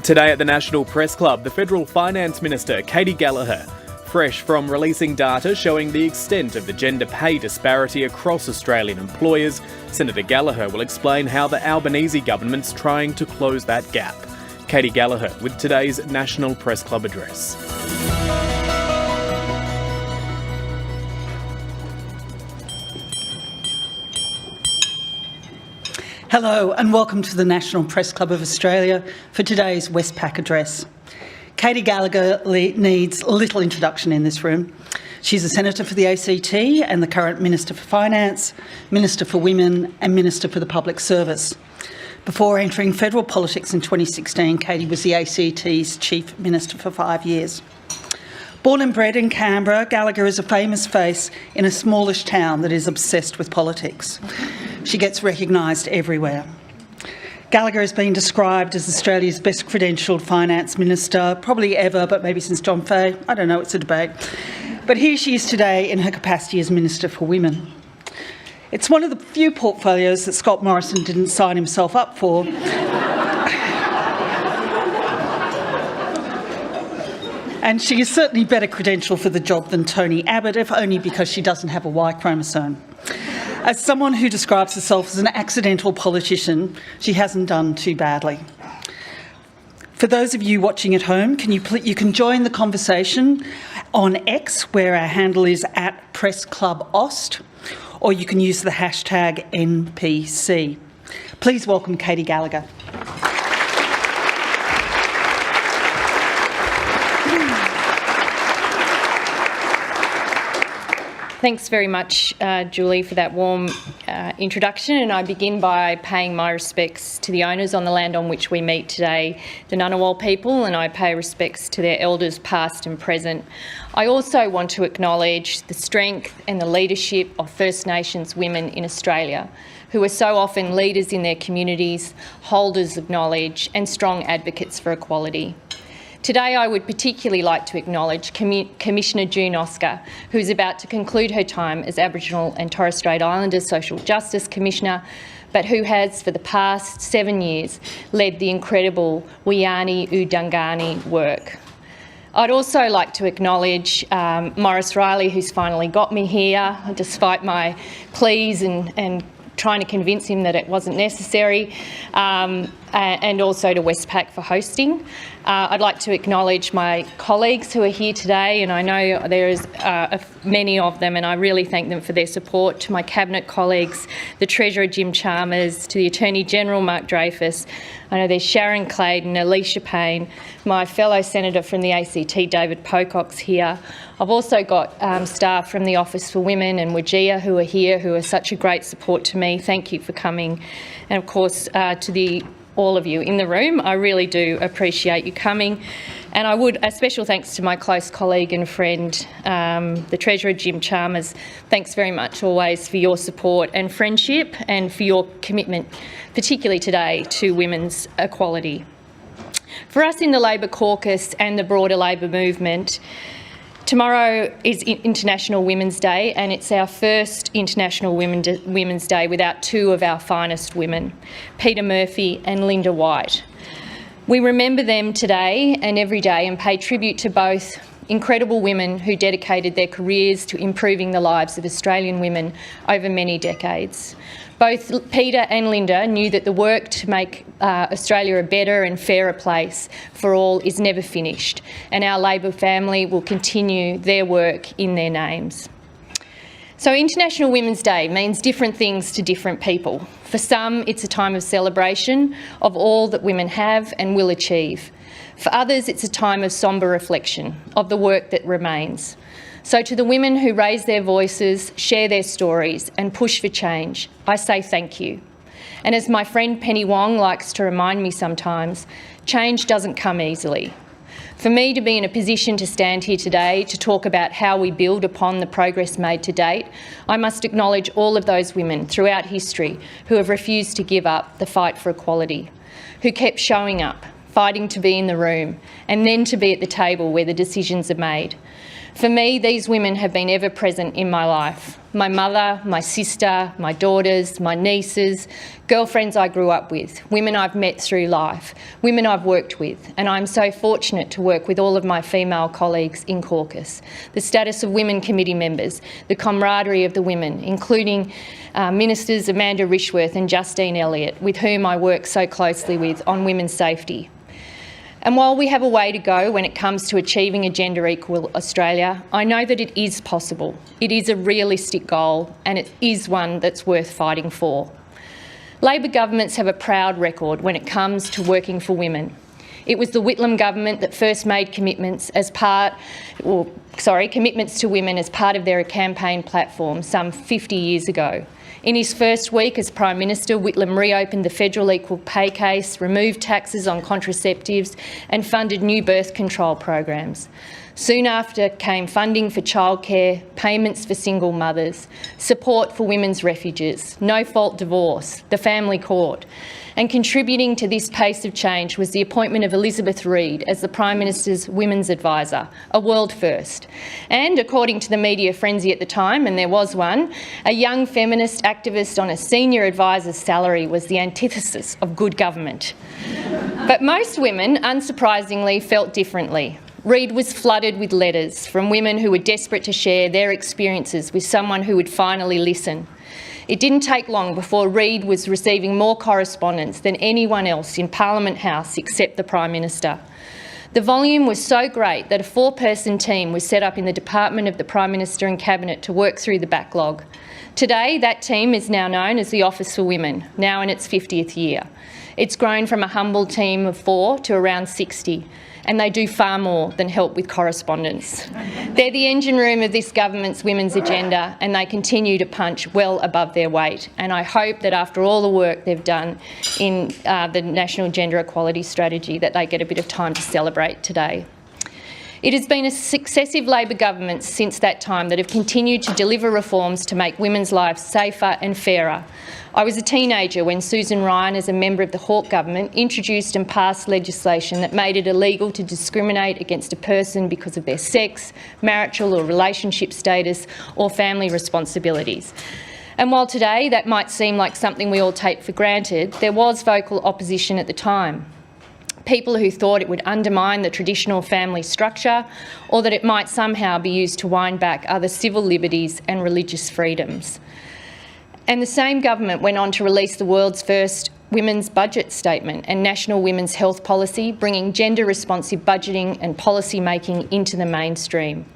Today at the National Press Club, the Federal Finance Minister, Katy Gallagher, fresh from releasing data showing the extent of the gender pay disparity across Australian employers, Senator Gallagher will explain how the Albanese government's trying to close that gap. Katy Gallagher with today's National Press Club address. Hello and welcome to the National Press Club of Australia for today's Westpac address. Katy Gallagher needs little introduction in this room. She's a senator for the ACT and the current Minister for Finance, Minister for Women and Minister for the Public Service. Before entering federal politics in 2016, Katy was the ACT's Chief Minister for 5 years. Born and bred in Canberra, Gallagher is a famous face in a smallish town that is obsessed with politics. She gets recognised everywhere. Gallagher has been described as Australia's best credentialed finance minister, probably ever, but maybe since John Fay. I don't know, it's a debate. But here she is today in her capacity as Minister for Women. It's one of the few portfolios that Scott Morrison didn't sign himself up for. And she is certainly better credentialed for the job than Tony Abbott, if only because she doesn't have a Y chromosome. As someone who describes herself as an accidental politician, she hasn't done too badly. For those of you watching at home, you can join the conversation on X, where our handle is @PressClubAust, or you can use the hashtag NPC. Please welcome Katy Gallagher. Thanks very much, Julie, for that warm introduction, and I begin by paying my respects to the owners on the land on which we meet today, the Ngunnawal people, and I pay respects to their elders past and present. I also want to acknowledge the strength and the leadership of First Nations women in Australia, who are so often leaders in their communities, holders of knowledge and strong advocates for equality. Today I would particularly like to acknowledge Commissioner June Oscar, who is about to conclude her time as Aboriginal and Torres Strait Islander Social Justice Commissioner, but who has for the past 7 years led the incredible Wiyani Udangani work. I'd also like to acknowledge Maurice Riley, who's finally got me here, despite my pleas and trying to convince him that it wasn't necessary, and also to Westpac for hosting. I'd like to acknowledge my colleagues who are here today, and I know there is many of them, and I really thank them for their support. To my Cabinet colleagues, the Treasurer Jim Chalmers, to the Attorney General Mark Dreyfus, I know there's Sharon Claydon, Alicia Payne, my fellow Senator from the ACT, David Pocock's here. I've also got staff from the Office for Women and Wajia who are here, who are such a great support to me. Thank you for coming. And of course, to all of you in the room, I really do appreciate you coming. And I would, a special thanks to my close colleague and friend, the Treasurer Jim Chalmers. Thanks very much always for your support and friendship and for your commitment, particularly today, to women's equality. For us in the Labor caucus and the broader Labor movement, tomorrow is International Women's Day, and it's our first International Women's Day without two of our finest women, Peter Murphy and Linda White. We remember them today and every day and pay tribute to both incredible women who dedicated their careers to improving the lives of Australian women over many decades. Both Peter and Linda knew that the work to make Australia a better and fairer place for all is never finished, and our Labor family will continue their work in their names. So International Women's Day means different things to different people. For some, it's a time of celebration of all that women have and will achieve. For others, it's a time of sombre reflection of the work that remains. So to the women who raise their voices, share their stories and push for change, I say thank you. And as my friend Penny Wong likes to remind me sometimes, change doesn't come easily. For me to be in a position to stand here today to talk about how we build upon the progress made to date, I must acknowledge all of those women throughout history who have refused to give up the fight for equality, who kept showing up, fighting to be in the room and then to be at the table where the decisions are made, For me, these women have been ever present in my life. My mother, my sister, my daughters, my nieces, girlfriends I grew up with, women I've met through life, women I've worked with, and I'm so fortunate to work with all of my female colleagues in caucus. The status of women committee members, the camaraderie of the women, including Ministers Amanda Rishworth and Justine Elliott, with whom I work so closely with on women's safety. And while we have a way to go when it comes to achieving a gender equal Australia, I know that it is possible. It is a realistic goal and it is one that's worth fighting for. Labor governments have a proud record when it comes to working for women. It was the Whitlam government that first made commitments to women as part of their campaign platform some 50 years ago. In his first week as Prime Minister, Whitlam reopened the federal equal pay case, removed taxes on contraceptives and funded new birth control programs. Soon after came funding for childcare, payments for single mothers, support for women's refuges, no-fault divorce, the family court. And contributing to this pace of change was the appointment of Elizabeth Reid as the Prime Minister's Women's Advisor, a world first. And according to the media frenzy at the time, and there was one, a young feminist activist on a senior advisor's salary was the antithesis of good government. But most women, unsurprisingly, felt differently. Reid was flooded with letters from women who were desperate to share their experiences with someone who would finally listen. It didn't take long before Reid was receiving more correspondence than anyone else in Parliament House except the Prime Minister. The volume was so great that a 4-person team was set up in the Department of the Prime Minister and Cabinet to work through the backlog. Today, that team is now known as the Office for Women, now in its 50th year. It's grown from a humble team of 4 to around 60. And they do far more than help with correspondence. They're the engine room of this government's women's agenda and they continue to punch well above their weight. And I hope that after all the work they've done in the National Gender Equality Strategy that they get a bit of time to celebrate today. It has been a successive Labor governments since that time that have continued to deliver reforms to make women's lives safer and fairer. I was a teenager when Susan Ryan, as a member of the Hawke government, introduced and passed legislation that made it illegal to discriminate against a person because of their sex, marital or relationship status or family responsibilities. And while today that might seem like something we all take for granted, there was vocal opposition at the time. People who thought it would undermine the traditional family structure or that it might somehow be used to wind back other civil liberties and religious freedoms. And the same government went on to release the world's first women's budget statement and national women's health policy, bringing gender-responsive budgeting and policy making into the mainstream.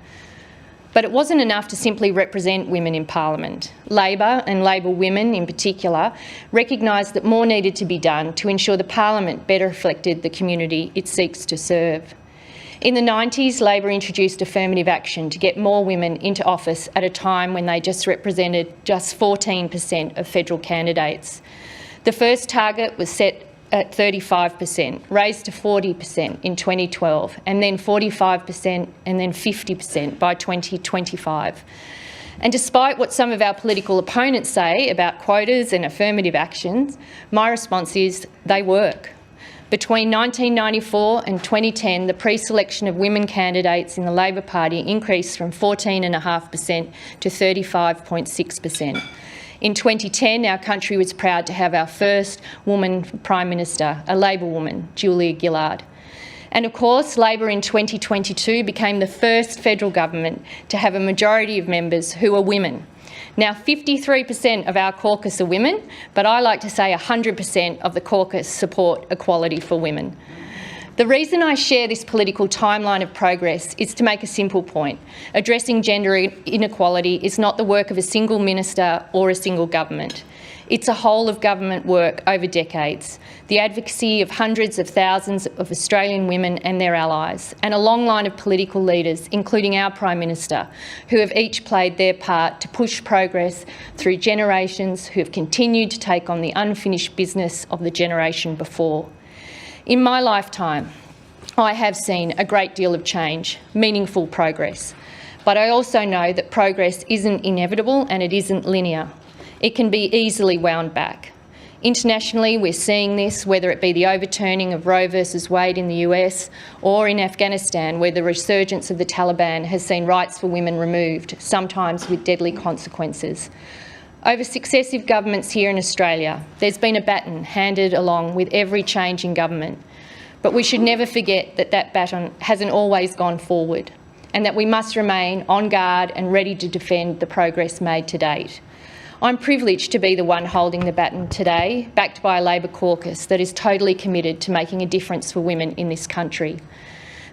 But it wasn't enough to simply represent women in Parliament. Labor, and Labor women in particular, recognised that more needed to be done to ensure the Parliament better reflected the community it seeks to serve. In the 90s, Labor introduced affirmative action to get more women into office at a time when they just represented just 14% of federal candidates. The first target was set at 35%, raised to 40% in 2012, and then 45% and then 50% by 2025. And despite what some of our political opponents say about quotas and affirmative actions, my response is they work. Between 1994 and 2010, the pre-selection of women candidates in the Labor Party increased from 14.5% to 35.6%. In 2010, our country was proud to have our first woman Prime Minister, a Labor woman, Julia Gillard. And of course, Labor in 2022 became the first federal government to have a majority of members who are women. Now, 53% of our caucus are women, but I like to say 100% of the caucus support equality for women. The reason I share this political timeline of progress is to make a simple point. Addressing gender inequality is not the work of a single minister or a single government. It's a whole of government work over decades, the advocacy of hundreds of thousands of Australian women and their allies, and a long line of political leaders, including our Prime Minister, who have each played their part to push progress through generations who have continued to take on the unfinished business of the generation before. In my lifetime, I have seen a great deal of change, meaningful progress, but I also know that progress isn't inevitable and it isn't linear. It can be easily wound back. Internationally, we're seeing this, whether it be the overturning of Roe versus Wade in the US or in Afghanistan, where the resurgence of the Taliban has seen rights for women removed, sometimes with deadly consequences. Over successive governments here in Australia, there's been a baton handed along with every change in government. But we should never forget that that baton hasn't always gone forward, and that we must remain on guard and ready to defend the progress made to date. I'm privileged to be the one holding the baton today, backed by a Labor caucus that is totally committed to making a difference for women in this country.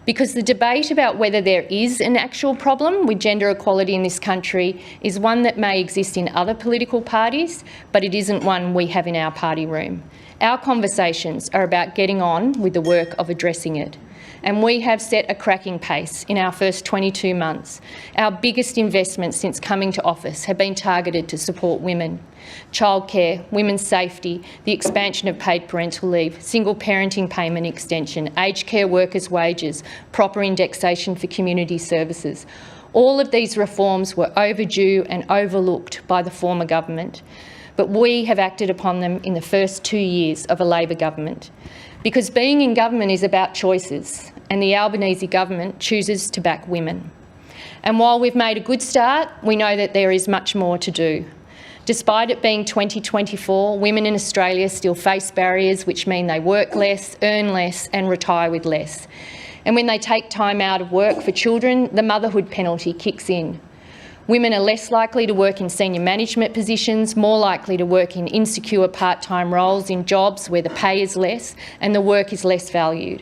Because the debate about whether there is an actual problem with gender equality in this country is one that may exist in other political parties, but it isn't one we have in our party room. Our conversations are about getting on with the work of addressing it. And we have set a cracking pace in our first 22 months. Our biggest investments since coming to office have been targeted to support women. Childcare, women's safety, the expansion of paid parental leave, single parenting payment extension, aged care workers' wages, proper indexation for community services. All of these reforms were overdue and overlooked by the former government, but we have acted upon them in the first 2 years of a Labor government. Because being in government is about choices, and the Albanese government chooses to back women. And while we've made a good start, we know that there is much more to do. Despite it being 2024, women in Australia still face barriers which mean they work less, earn less and retire with less. And when they take time out of work for children, the motherhood penalty kicks in. Women are less likely to work in senior management positions, more likely to work in insecure part-time roles in jobs where the pay is less and the work is less valued.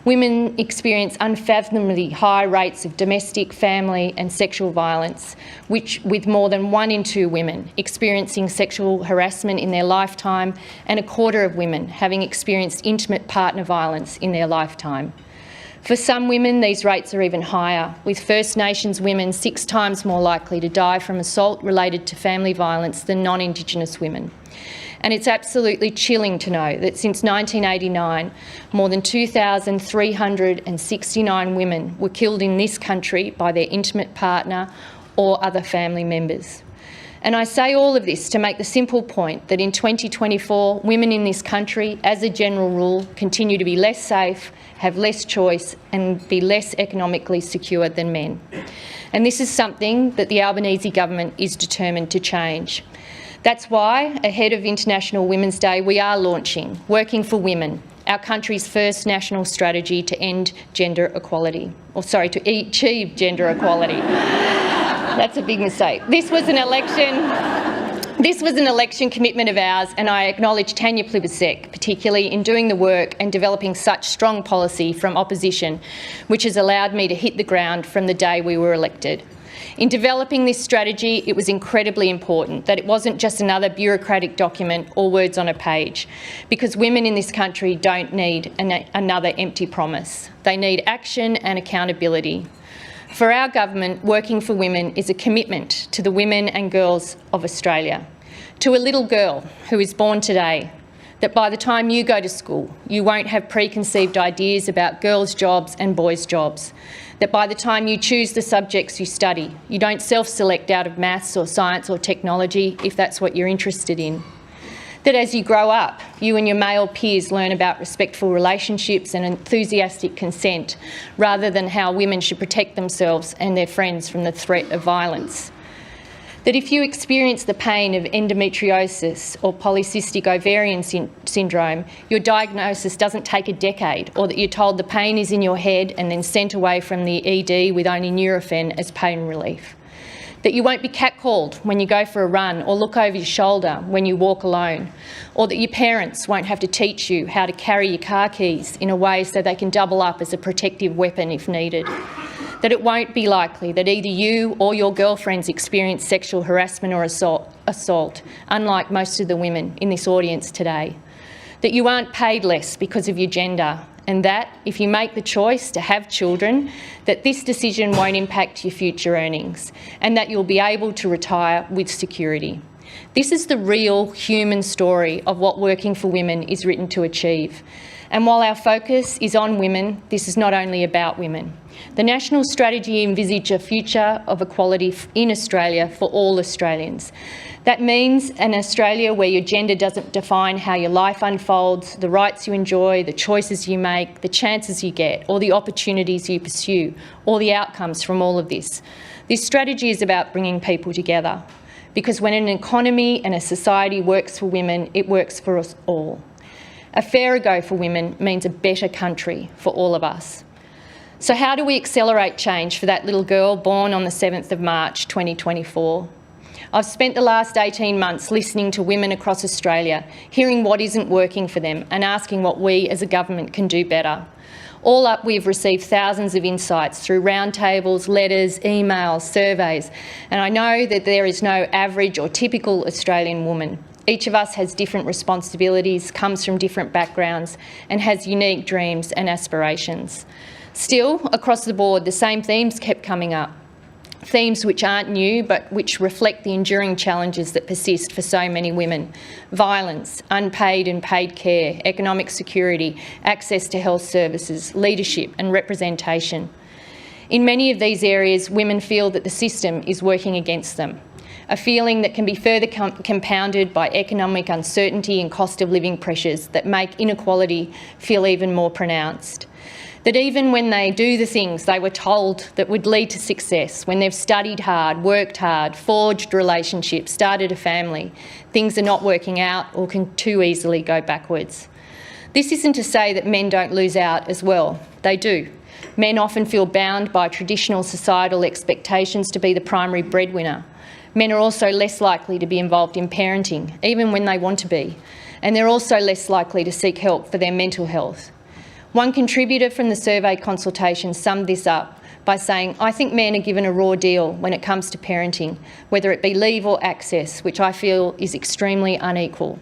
Women experience unfathomably high rates of domestic, family and sexual violence, with more than 1 in 2 women experiencing sexual harassment in their lifetime and a quarter of women having experienced intimate partner violence in their lifetime. For some women, these rates are even higher, with First Nations women 6 times more likely to die from assault related to family violence than non-Indigenous women. And it's absolutely chilling to know that since 1989, more than 2,369 women were killed in this country by their intimate partner or other family members. And I say all of this to make the simple point that in 2024, women in this country, as a general rule, continue to be less safe, have less choice and be less economically secure than men. And this is something that the Albanese government is determined to change. That's why, ahead of International Women's Day, we are launching Working for Women, our country's first national strategy to end gender equality, to achieve gender equality. That's a big mistake. This was an election commitment of ours, and I acknowledge Tanya Plibersek, particularly in doing the work and developing such strong policy from opposition, which has allowed me to hit the ground from the day we were elected. In developing this strategy, it was incredibly important that it wasn't just another bureaucratic document or words on a page, because women in this country don't need another empty promise. They need action and accountability. For our government, Working for Women is a commitment to the women and girls of Australia, to a little girl who is born today, that by the time you go to school, you won't have preconceived ideas about girls' jobs and boys' jobs, that by the time you choose the subjects you study, you don't self-select out of maths or science or technology if that's what you're interested in. That as you grow up, you and your male peers learn about respectful relationships and enthusiastic consent, rather than how women should protect themselves and their friends from the threat of violence. That if you experience the pain of endometriosis or polycystic ovarian syndrome, your diagnosis doesn't take a decade, or that you're told the pain is in your head and then sent away from the ED with only Nurofen as pain relief. That you won't be catcalled when you go for a run or look over your shoulder when you walk alone, or that your parents won't have to teach you how to carry your car keys in a way so they can double up as a protective weapon if needed. That it won't be likely that either you or your girlfriends experience sexual harassment or assault, unlike most of the women in this audience today. That you aren't paid less because of your gender, and that, if you make the choice to have children, that this decision won't impact your future earnings, and that you'll be able to retire with security. This is the real human story of what Working for Women is written to achieve. And while our focus is on women, this is not only about women. The national strategy envisages a future of equality in Australia for all Australians. That means an Australia where your gender doesn't define how your life unfolds, the rights you enjoy, the choices you make, the chances you get, or the opportunities you pursue, or the outcomes from all of this. This strategy is about bringing people together, because when an economy and a society works for women, it works for us all. A fairer go for women means a better country for all of us. So how do we accelerate change for that little girl born on the 7th of March 2024? I've spent the last 18 months listening to women across Australia, hearing what isn't working for them and asking what we as a government can do better. All up, we've received thousands of insights through roundtables, letters, emails, surveys, and I know that there is no average or typical Australian woman. Each of us has different responsibilities, comes from different backgrounds, and has unique dreams and aspirations. Still, across the board, the same themes kept coming up. Themes which aren't new, but which reflect the enduring challenges that persist for so many women. Violence, unpaid and paid care, economic security, access to health services, leadership and representation. In many of these areas, women feel that the system is working against them. A feeling that can be further compounded by economic uncertainty and cost of living pressures that make inequality feel even more pronounced. That even when they do the things they were told that would lead to success, when they've studied hard, worked hard, forged relationships, started a family, things are not working out or can too easily go backwards. This isn't to say that men don't lose out as well. They do. Men often feel bound by traditional societal expectations to be the primary breadwinner. Men are also less likely to be involved in parenting, even when they want to be, and they're also less likely to seek help for their mental health. One contributor from the survey consultation summed this up by saying, "I think men are given a raw deal when it comes to parenting, whether it be leave or access, which I feel is extremely unequal."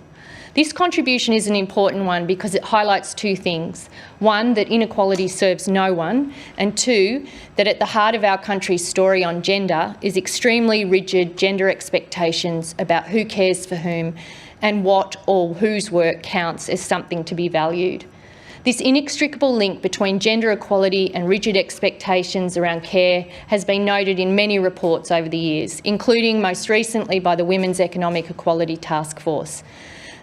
This contribution is an important one because it highlights two things. One, that inequality serves no one, and two, that at the heart of our country's story on gender is extremely rigid gender expectations about who cares for whom and what or whose work counts as something to be valued. This inextricable link between gender equality and rigid expectations around care has been noted in many reports over the years, including most recently by the Women's Economic Equality Task Force.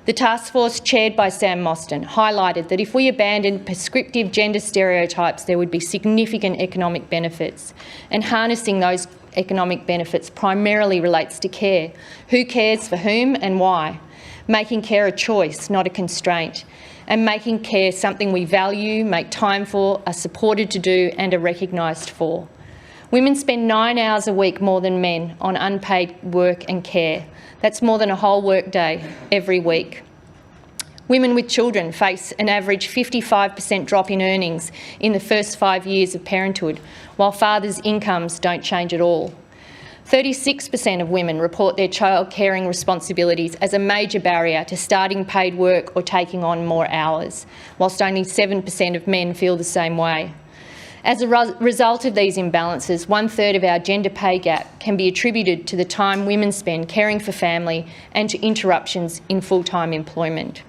The task force, chaired by Sam Mostyn, highlighted that if we abandoned prescriptive gender stereotypes, there would be significant economic benefits, and harnessing those economic benefits primarily relates to care. Who cares for whom and why? Making care a choice, not a constraint, and making care something we value, make time for, are supported to do and are recognised for. Women spend 9 hours a week more than men on unpaid work and care. That's more than a whole work day every week. Women with children face an average 55% drop in earnings in the first 5 years of parenthood, while fathers' incomes don't change at all. 36% of women report their child caring responsibilities as a major barrier to starting paid work or taking on more hours, whilst only 7% of men feel the same way. As a result of these imbalances, 1/3 of our gender pay gap can be attributed to the time women spend caring for family and to interruptions in full-time employment.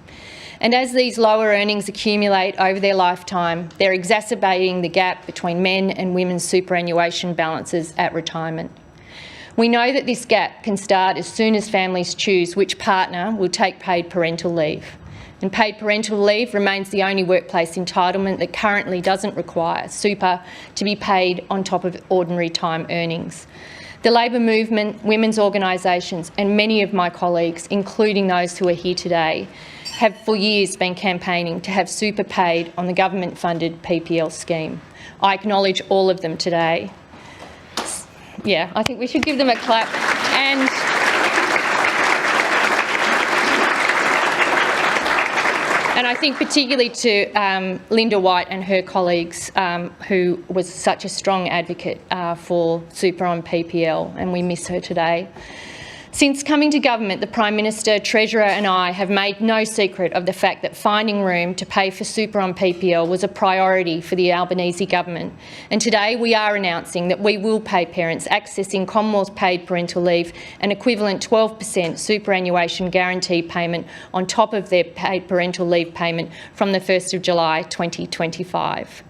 And as these lower earnings accumulate over their lifetime, they're exacerbating the gap between men and women's superannuation balances at retirement. We know that this gap can start as soon as families choose which partner will take paid parental leave. And paid parental leave remains the only workplace entitlement that currently doesn't require super to be paid on top of ordinary time earnings. The Labor movement, women's organisations and many of my colleagues, including those who are here today, have for years been campaigning to have super paid on the government-funded PPL scheme. I acknowledge all of them today. Yeah, I think we should give them a clap. And I think particularly to Linda White and her colleagues, who was such a strong advocate for super on PPL, and we miss her today. Since coming to government, the Prime Minister, Treasurer and I have made no secret of the fact that finding room to pay for super on PPL was a priority for the Albanese government. And today we are announcing that we will pay parents accessing Commonwealth paid parental leave an equivalent 12% superannuation guarantee payment on top of their paid parental leave payment from the 1st of July 2025.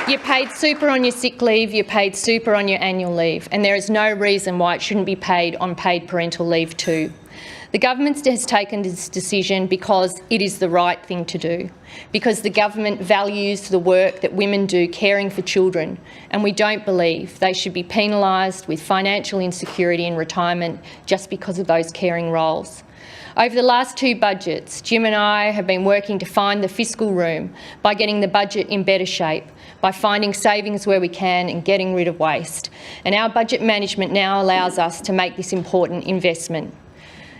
You paid super on your sick leave, you paid super on your annual leave, and there is no reason why it shouldn't be paid on paid parental leave too. The government has taken this decision because it is the right thing to do, because the government values the work that women do caring for children, and we don't believe they should be penalised with financial insecurity in retirement just because of those caring roles. Over the last two budgets, Jim and I have been working to find the fiscal room by getting the budget in better shape, by finding savings where we can and getting rid of waste. And our budget management now allows us to make this important investment.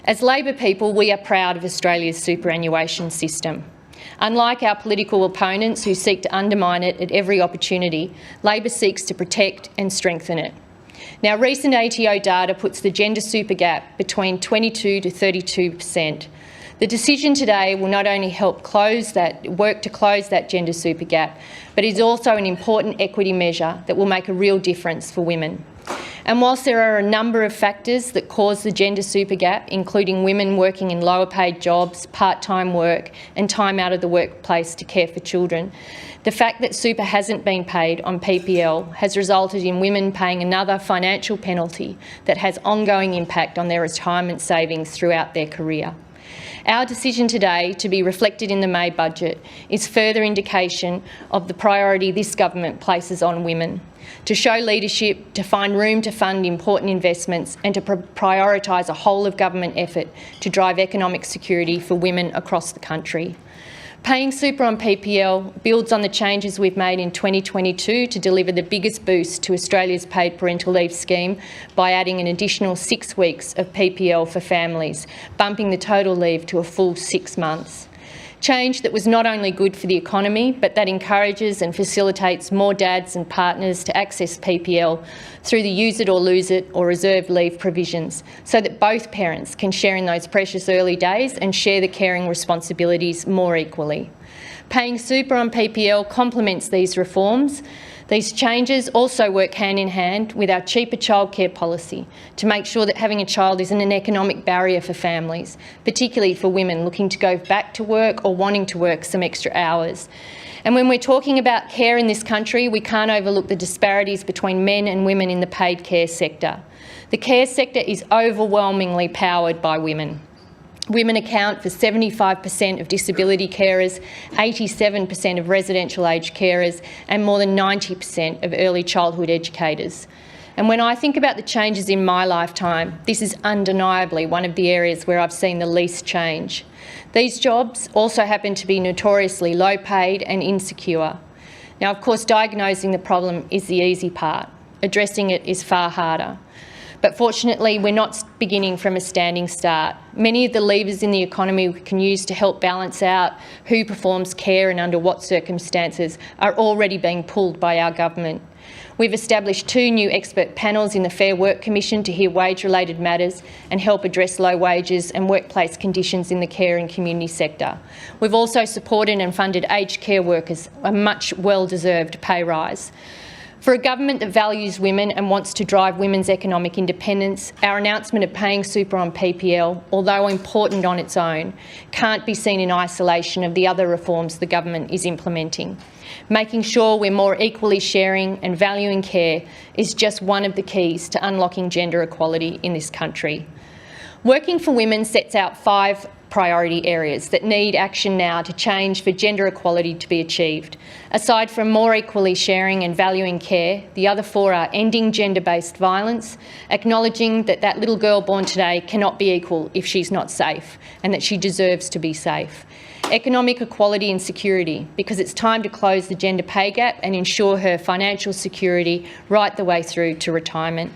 As Labor people, we are proud of Australia's superannuation system. Unlike our political opponents who seek to undermine it at every opportunity, Labor seeks to protect and strengthen it. Now, recent ATO data puts the gender super gap between 22 to 32%. The decision today will not only help work to close that gender super gap, but is also an important equity measure that will make a real difference for women. And whilst there are a number of factors that cause the gender super gap, including women working in lower paid jobs, part-time work and time out of the workplace to care for children, the fact that super hasn't been paid on PPL has resulted in women paying another financial penalty that has ongoing impact on their retirement savings throughout their career. Our decision today to be reflected in the May budget is further indication of the priority this government places on women, to show leadership, to find room to fund important investments and to prioritise a whole-of-government effort to drive economic security for women across the country. Paying super on PPL builds on the changes we've made in 2022 to deliver the biggest boost to Australia's paid parental leave scheme by adding an additional 6 weeks of PPL for families, bumping the total leave to a full 6 months. Change that was not only good for the economy, but that encourages and facilitates more dads and partners to access PPL through the use it or lose it or reserved leave provisions, so that both parents can share in those precious early days and share the caring responsibilities more equally. Paying super on PPL complements these reforms. These changes also work hand in hand with our cheaper childcare policy to make sure that having a child isn't an economic barrier for families, particularly for women looking to go back to work or wanting to work some extra hours. And when we're talking about care in this country, we can't overlook the disparities between men and women in the paid care sector. The care sector is overwhelmingly powered by women. Women account for 75% of disability carers, 87% of residential aged carers and more than 90% of early childhood educators. And when I think about the changes in my lifetime, this is undeniably one of the areas where I've seen the least change. These jobs also happen to be notoriously low paid and insecure. Now, of course, diagnosing the problem is the easy part. Addressing it is far harder. But fortunately, we're not beginning from a standing start. Many of the levers in the economy we can use to help balance out who performs care and under what circumstances are already being pulled by our government. We've established 2 new expert panels in the Fair Work Commission to hear wage-related matters and help address low wages and workplace conditions in the care and community sector. We've also supported and funded aged care workers a much well-deserved pay rise. For a government that values women and wants to drive women's economic independence, our announcement of paying super on PPL, although important on its own, can't be seen in isolation of the other reforms the government is implementing. Making sure we're more equally sharing and valuing care is just one of the keys to unlocking gender equality in this country. Working for Women sets out 5 priority areas that need action now to change for gender equality to be achieved. Aside from more equally sharing and valuing care, the other 4 are ending gender-based violence, acknowledging that that little girl born today cannot be equal if she's not safe and that she deserves to be safe. Economic equality and security, because it's time to close the gender pay gap and ensure her financial security right the way through to retirement.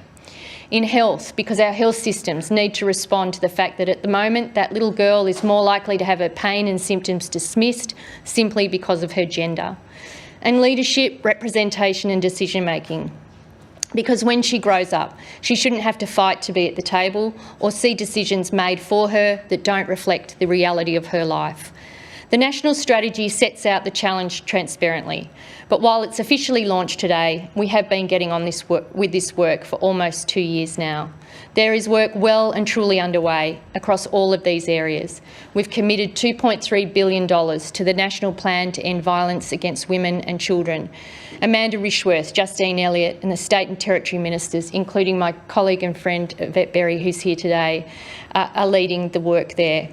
In health, because our health systems need to respond to the fact that at the moment that little girl is more likely to have her pain and symptoms dismissed simply because of her gender. and leadership, representation and decision-making. Because when she grows up, she shouldn't have to fight to be at the table or see decisions made for her that don't reflect the reality of her life. The National Strategy sets out the challenge transparently, but while it's officially launched today, we have been getting on with this work for almost 2 years now. There is work well and truly underway across all of these areas. We've committed $2.3 billion to the National Plan to End Violence Against Women and Children. Amanda Rishworth, Justine Elliott and the State and Territory Ministers, including my colleague and friend Yvette Berry, who's here today, are leading the work there.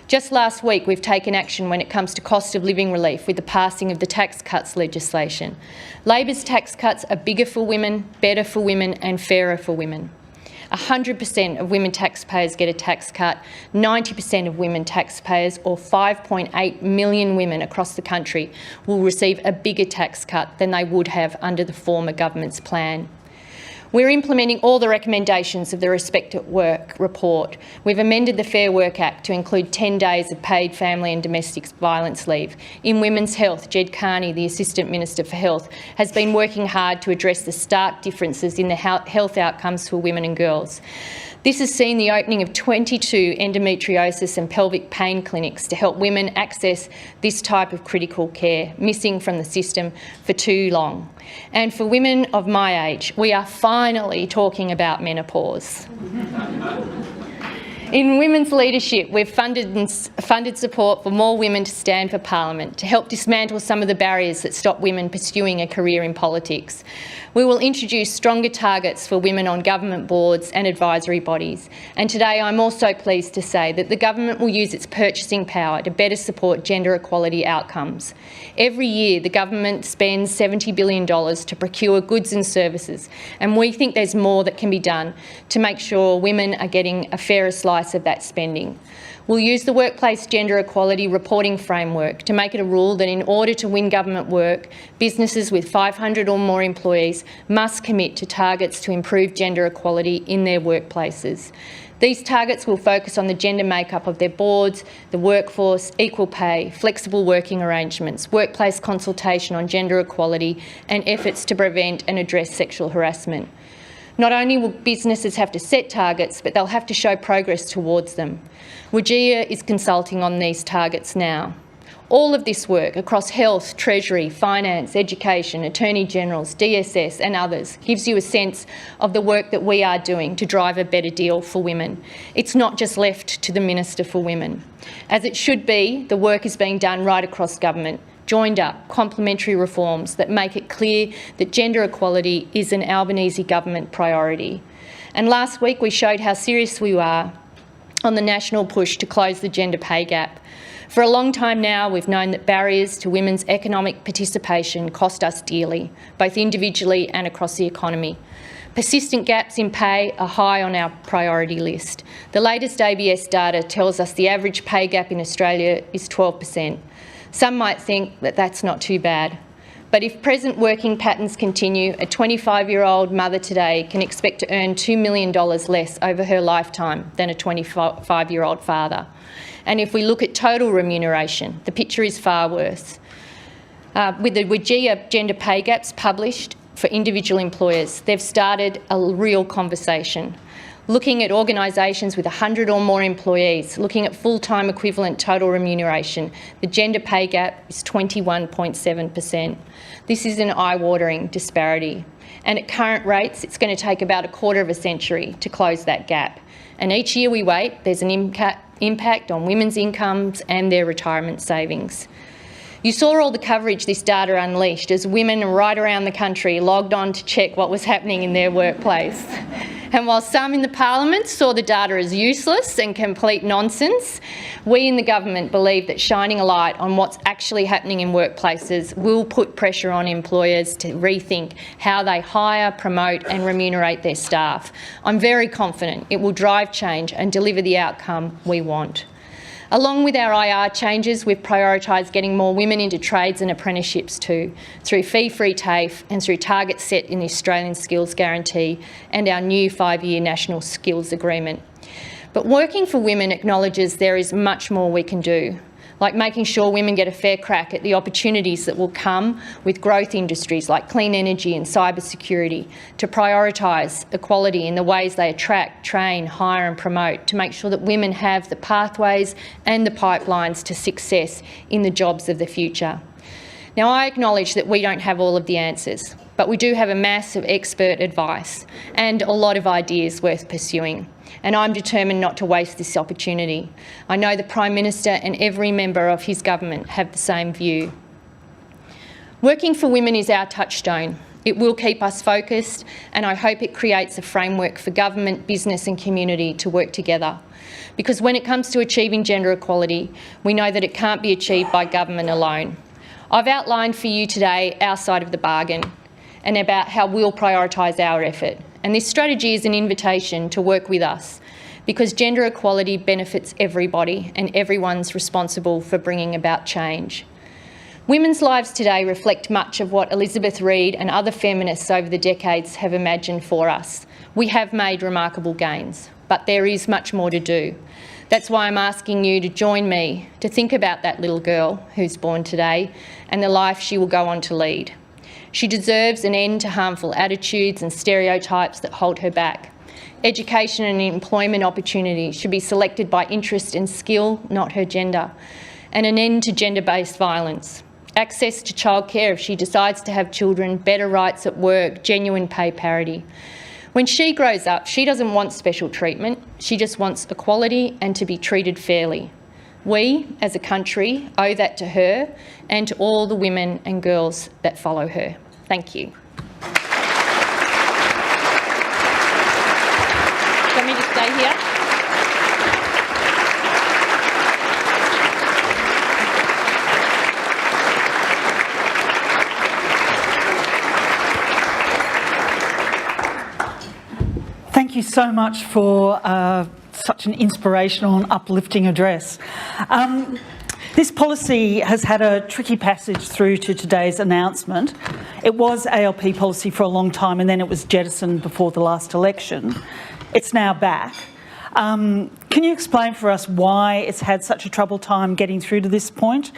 Just last week, we've taken action when it comes to cost of living relief with the passing of the tax cuts legislation. Labor's tax cuts are bigger for women, better for women and fairer for women. 100% of women taxpayers get a tax cut, 90% of women taxpayers, or 5.8 million women across the country, will receive a bigger tax cut than they would have under the former government's plan. We're implementing all the recommendations of the Respect at Work report. We've amended the Fair Work Act to include 10 days of paid family and domestic violence leave. In women's health, Jed Carney, the Assistant Minister for Health, has been working hard to address the stark differences in the health outcomes for women and girls. This has seen the opening of 22 endometriosis and pelvic pain clinics to help women access this type of critical care, missing from the system for too long. And for women of my age, we are finally talking about menopause. In women's leadership, we've funded support for more women to stand for Parliament to help dismantle some of the barriers that stop women pursuing a career in politics. We will introduce stronger targets for women on government boards and advisory bodies. And today I'm also pleased to say that the government will use its purchasing power to better support gender equality outcomes. Every year the government spends $70 billion to procure goods and services, and we think there's more that can be done to make sure women are getting a fairer slice of that spending. We'll use the Workplace Gender Equality Reporting Framework to make it a rule that in order to win government work, businesses with 500 or more employees must commit to targets to improve gender equality in their workplaces. These targets will focus on the gender makeup of their boards, the workforce, equal pay, flexible working arrangements, workplace consultation on gender equality and efforts to prevent and address sexual harassment. Not only will businesses have to set targets, but they'll have to show progress towards them. WGEA is consulting on these targets now. All of this work across health, treasury, finance, education, attorney generals, DSS and others gives you a sense of the work that we are doing to drive a better deal for women. It's not just left to the Minister for Women. As it should be, the work is being done right across government. Joined up complementary reforms that make it clear that gender equality is an Albanese government priority. And last week we showed how serious we are on the national push to close the gender pay gap. For a long time now, we've known that barriers to women's economic participation cost us dearly, both individually and across the economy. Persistent gaps in pay are high on our priority list. The latest ABS data tells us the average pay gap in Australia is 12%. Some might think that that's not too bad. But if present working patterns continue, a 25-year-old mother today can expect to earn $2 million less over her lifetime than a 25-year-old father. And if we look at total remuneration, the picture is far worse. With the WGEA gender pay gaps published for individual employers, they've started a real conversation. Looking at organisations with 100 or more employees, looking at full-time equivalent total remuneration, the gender pay gap is 21.7%. This is an eye-watering disparity. And at current rates, it's going to take about a quarter of a century to close that gap. And each year we wait, there's an impact on women's incomes and their retirement savings. You saw all the coverage this data unleashed as women right around the country logged on to check what was happening in their workplace. And while some in the Parliament saw the data as useless and complete nonsense, we in the government believe that shining a light on what's actually happening in workplaces will put pressure on employers to rethink how they hire, promote and remunerate their staff. I'm very confident it will drive change and deliver the outcome we want. Along with our IR changes, we've prioritised getting more women into trades and apprenticeships too, through fee-free TAFE and through targets set in the Australian Skills Guarantee and our new 5-year National Skills Agreement. But working for women acknowledges there is much more we can do. like making sure women get a fair crack at the opportunities that will come with growth industries like clean energy and cybersecurity, to prioritise equality in the ways they attract, train, hire and promote, to make sure that women have the pathways and the pipelines to success in the jobs of the future. Now, I acknowledge that we don't have all of the answers, but we do have a mass of expert advice and a lot of ideas worth pursuing. And I'm determined not to waste this opportunity. I know the Prime Minister and every member of his government have the same view. Working for women is our touchstone. It will keep us focused, and I hope it creates a framework for government, business and community to work together. Because when it comes to achieving gender equality, we know that it can't be achieved by government alone. I've outlined for you today our side of the bargain and about how we'll prioritise our effort. And this strategy is an invitation to work with us, because gender equality benefits everybody and everyone's responsible for bringing about change. Women's lives today reflect much of what Elizabeth Reed and other feminists over the decades have imagined for us. We have made remarkable gains, but there is much more to do. That's why I'm asking you to join me to think about that little girl who's born today and the life she will go on to lead. She deserves an end to harmful attitudes and stereotypes that hold her back. Education and employment opportunities should be selected by interest and skill, not her gender. And an end to gender-based violence. Access to childcare if she decides to have children, better rights at work, genuine pay parity. When she grows up, she doesn't want special treatment. She just wants equality and to be treated fairly. We, as a country, owe that to her and to all the women and girls that follow her. Thank you. Want me to stay here? Thank you so much for such an inspirational and uplifting address. This policy has had a tricky passage through to today's announcement. It was ALP policy for a long time and then it was jettisoned before the last election. It's now back. Can you explain for us why it's had such a troubled time getting through to this point?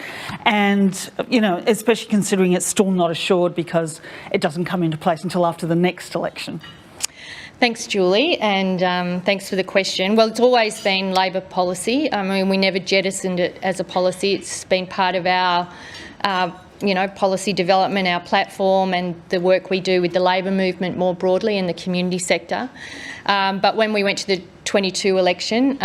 And, you know, especially considering it's still not assured because it doesn't come into place until after the next election. Thanks, Julie, and thanks for the question. Well, it's always been Labor policy. I mean, we never jettisoned it as a policy. It's been part of our, policy development, our platform, and the work we do with the Labor movement more broadly in the community sector. But when we went to the 22 election,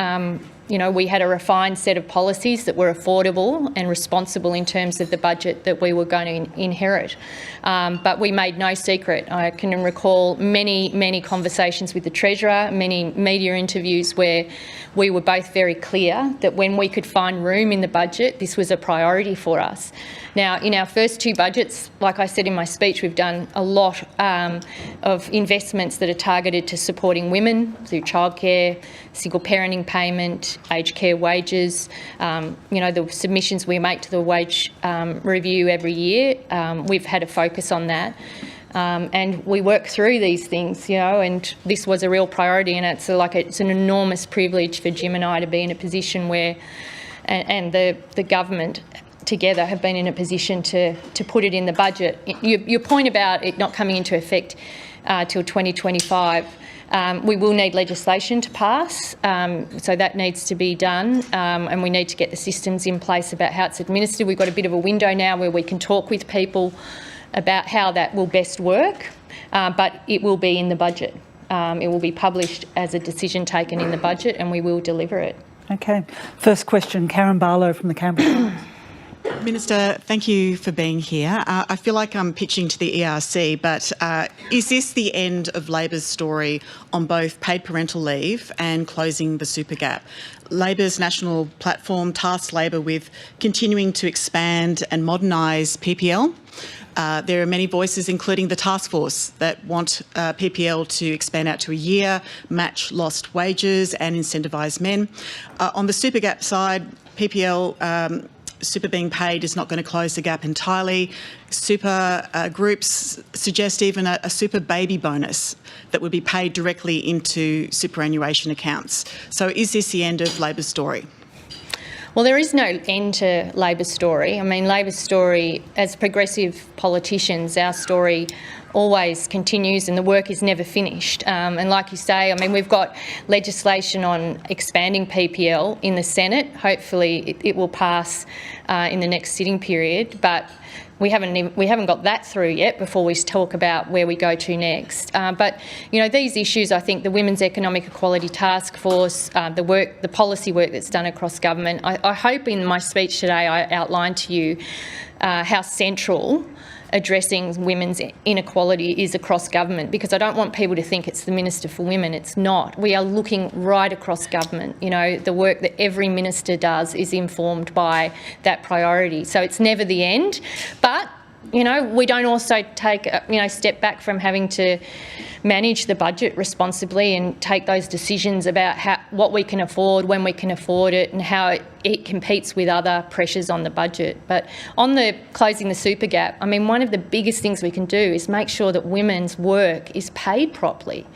we had a refined set of policies that were affordable and responsible in terms of the budget that we were going to inherit. But we made no secret. I can recall many conversations with the Treasurer, many media interviews where we were both very clear that when we could find room in the budget, this was a priority for us. Now, in our first two budgets, like I said in my speech, we've done a lot of investments that are targeted to supporting women through childcare, single parenting payment, aged care wages, the submissions we make to the wage review every year. We've had a focus on that. And we work through these things, and this was a real priority, and it's an enormous privilege for Jim and I to be in a position where, and the government together have been in a position to put it in the budget. Your point about it not coming into effect till 2025, we will need legislation to pass, so that needs to be done, and we need to get the systems in place about how it's administered. We've got a bit of a window now where we can talk with people about how that will best work, but it will be in the budget. It will be published as a decision taken in the budget, and we will deliver it. Okay. First question, Karen Barlow from the Canberra Times. Minister, thank you for being here. I feel like I'm pitching to the ERC, but is this the end of Labor's story on both paid parental leave and closing the super gap? Labor's national platform tasks Labor with continuing to expand and modernise PPL. There are many voices, including the task force, that want PPL to expand out to a year, match lost wages and incentivise men. On the super gap side, PPL super being paid is not going to close the gap entirely. Super groups suggest even a super baby bonus that would be paid directly into superannuation accounts. So is this the end of Labor's story? Well, there is no end to Labor's story. I mean, Labor's story, as progressive politicians, our story always continues and the work is never finished. And like you say, I mean, we've got legislation on expanding PPL in the Senate. Hopefully it will pass in the next sitting period, but we haven't got that through yet before we talk about where we go to next. But you know, these issues, I think the Women's Economic Equality Task Force, the policy work that's done across government. I hope in my speech today I outlined to you how central addressing women's inequality is across government, because I don't want people to think it's the Minister for Women. It's not. We are looking right across government. You know, the work that every minister does is informed by that priority. So it's never the end, but you know, we don't also take step back from having to manage the budget responsibly and take those decisions about what we can afford, when we can afford it, and how it competes with other pressures on the budget. But on the closing the super gap, I mean, one of the biggest things we can do is make sure that women's work is paid properly.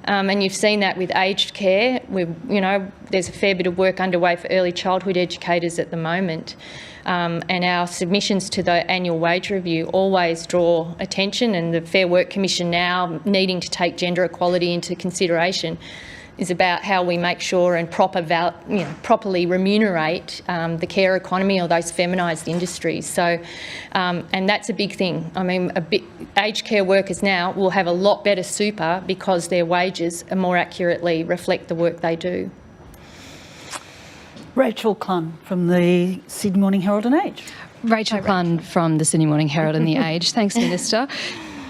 And you've seen that with aged care. There's a fair bit of work underway for early childhood educators at the moment. And our submissions to the annual wage review always draw attention, and the Fair Work Commission now needing to take gender equality into consideration is about how we make sure and properly remunerate the care economy or those feminised industries. So, and that's a big thing. I mean, aged care workers now will have a lot better super because their wages more accurately reflect the work they do. Rachel Clun from the Sydney Morning Herald and Age. Rachel Clun from the Sydney Morning Herald and the Age. Thanks, Minister.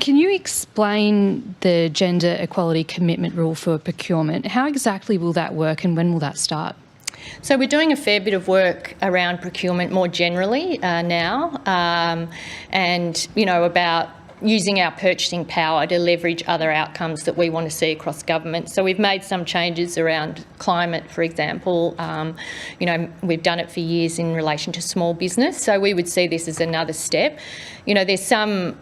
Can you explain the gender equality commitment rule for procurement? How exactly will that work and when will that start? So we're doing a fair bit of work around procurement more generally now, and about using our purchasing power to leverage other outcomes that we want to see across government. So we've made some changes around climate, for example. We've done it for years in relation to small business. So we would see this as another step. There's some,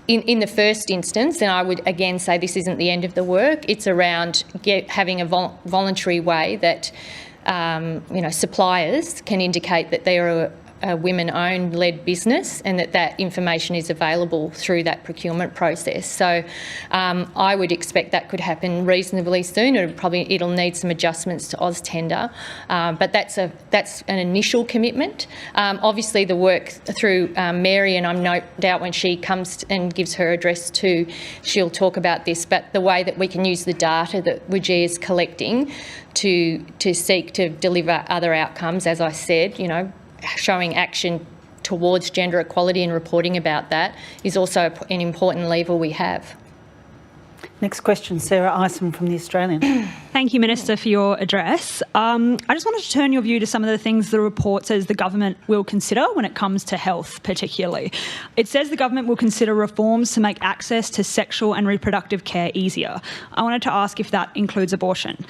in the first instance, and I would again say this isn't the end of the work, it's around having a voluntary way that, suppliers can indicate that they are a women-owned led business and that information is available through that procurement process. So I would expect that could happen reasonably soon. It'll need some adjustments to AusTender, but that's an initial commitment. Obviously the work through Mary, and I'm no doubt when she comes and gives her address too, she'll talk about this, but the way that we can use the data that WGE is collecting to seek to deliver other outcomes, as I said, showing action towards gender equality and reporting about that is also an important lever we have. Next question, Sarah Isom from The Australian. Thank you, Minister, for your address. I just wanted to turn your view to some of the things the report says the government will consider when it comes to health, particularly. It says the government will consider reforms to make access to sexual and reproductive care easier. I wanted to ask if that includes abortion.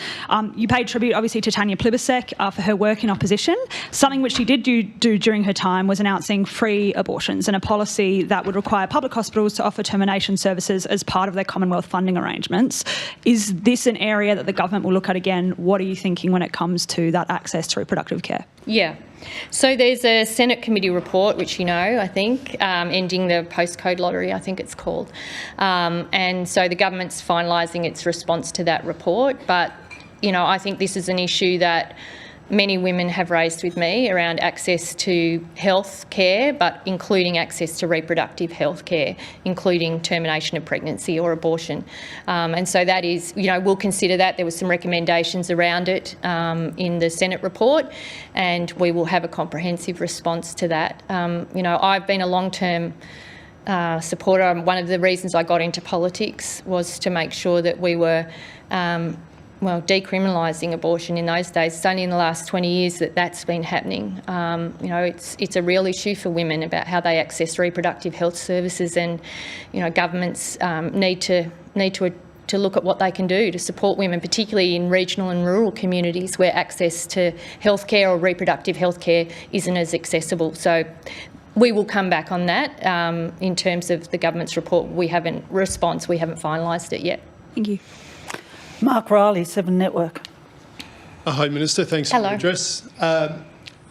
You paid tribute, obviously, to Tanya Plibersek for her work in opposition. Something which she did do during her time was announcing free abortions and a policy that would require public hospitals to offer termination services as part of their Commonwealth funding arrangements. Is this an area that the government will look at again? What are you thinking when it comes to that access to reproductive care? Yeah. So there's a Senate committee report, which I think, ending the postcode lottery, I think it's called. And so the government's finalising its response to that report. But, I think this is an issue that many women have raised with me around access to health care, but including access to reproductive health care, including termination of pregnancy or abortion. And so that is, we'll consider that. There were some recommendations around it in the Senate report, and we will have a comprehensive response to that. I've been a long-term supporter. One of the reasons I got into politics was to make sure that we were decriminalising abortion in those days. It's only in the last 20 years that that's been happening. It's a real issue for women about how they access reproductive health services, and governments need to look at what they can do to support women, particularly in regional and rural communities where access to healthcare or reproductive healthcare isn't as accessible. So we will come back on that in terms of the government's report. We haven't finalised it yet. Thank you. Mark Riley, 7 Network. Hi, Minister. Thanks for the address.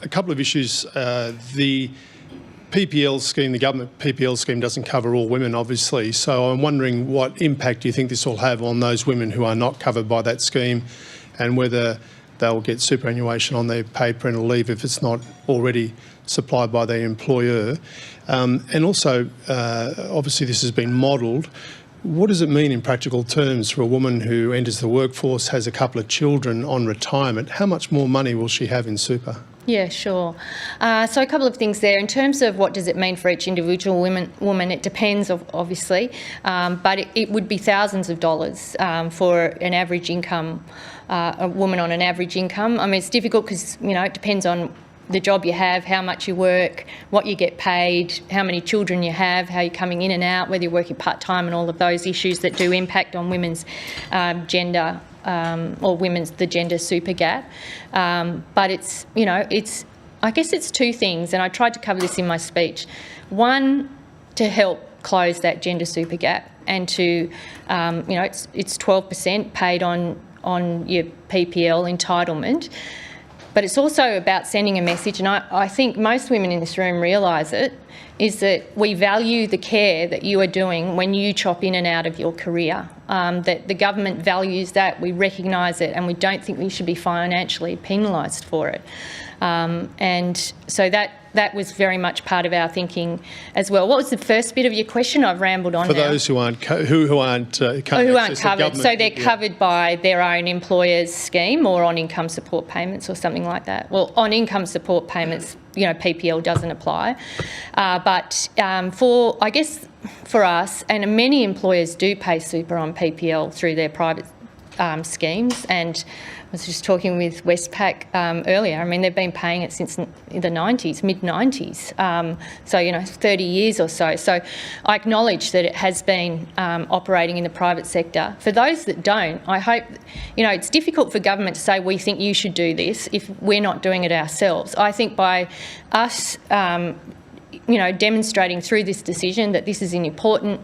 a couple of issues. The PPL scheme, the government PPL scheme, doesn't cover all women, obviously. So I'm wondering what impact do you think this will have on those women who are not covered by that scheme, and whether they'll get superannuation on their paid parental leave if it's not already supplied by their employer. And also, obviously this has been modelled. What does it mean in practical terms for a woman who enters the workforce, has a couple of children on retirement? How much more money will she have in super? Yeah, sure. So a couple of things there. In terms of what does it mean for each individual woman, it depends, obviously, but it would be thousands of dollars for an average income, a woman on an average income. I mean, it's difficult because, it depends on the job you have, how much you work, what you get paid, how many children you have, how you're coming in and out, whether you're working part-time, and all of those issues that do impact on women's gender or the gender super gap. But it's, I guess it's two things, and I tried to cover this in my speech. One, to help close that gender super gap, and to, it's 12% paid on your PPL entitlement. But it's also about sending a message, and I think most women in this room realise it, is that we value the care that you are doing when you chop in and out of your career, that the government values that, we recognise it, and we don't think we should be financially penalised for it. And so that was very much part of our thinking as well. What was the first bit of your question? I've rambled on for now. Those who aren't covered. So they're covered by their own employer's scheme or on income support payments or something like that. Well, on income support payments, PPL doesn't apply. But for us, and many employers do pay super on PPL through their private schemes, and I was just talking with Westpac earlier. I mean, they've been paying it since the 90s, mid-90s, so 30 years or so. So I acknowledge that it has been operating in the private sector. For those that don't, I hope, it's difficult for government to say we think you should do this if we're not doing it ourselves. I think by us demonstrating through this decision that this is an important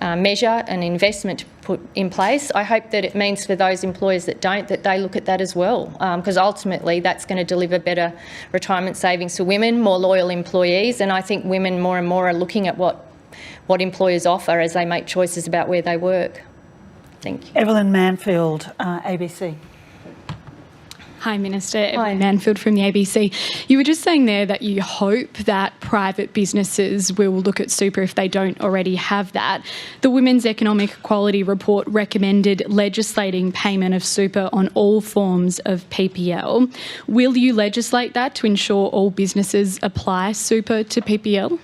measure, an investment to put in place, I hope that it means for those employers that don't, that they look at that as well, because ultimately that's going to deliver better retirement savings for women, more loyal employees, and I think women more and more are looking at what employers offer as they make choices about where they work. Thank you. Evelyn Manfield, ABC. Hi, Minister. Evelyn Manfield from the ABC. You were just saying there that you hope that private businesses will look at super if they don't already have that. The Women's Economic Equality Report recommended legislating payment of super on all forms of PPL. Will you legislate that to ensure all businesses apply super to PPL?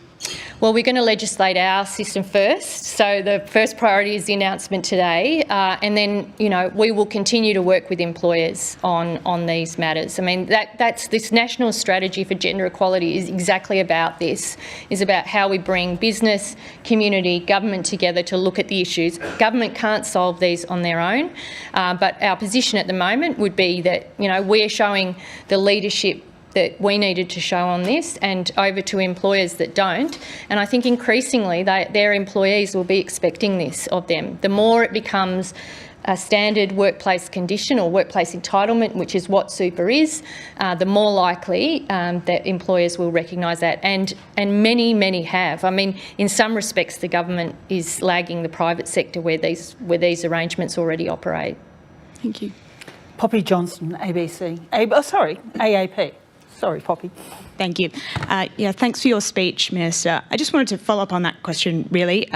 Well, we're going to legislate our system first. So the first priority is the announcement today, and then we will continue to work with employers on these matters. I mean, that's this national strategy for gender equality is exactly about this. Is about how we bring business, community, government together to look at the issues. Government can't solve these on their own, but our position at the moment would be that we're showing the leadership that we needed to show on this, and over to employers that don't. And I think increasingly their employees will be expecting this of them. The more it becomes a standard workplace condition or workplace entitlement, which is what super is, the more likely that employers will recognise that. And many have. I mean, in some respects, the government is lagging the private sector where these arrangements already operate. Thank you. Poppy Johnston, ABC. AAP. Sorry, Poppy. Thank you. Thanks for your speech, Minister. I just wanted to follow up on that question, really,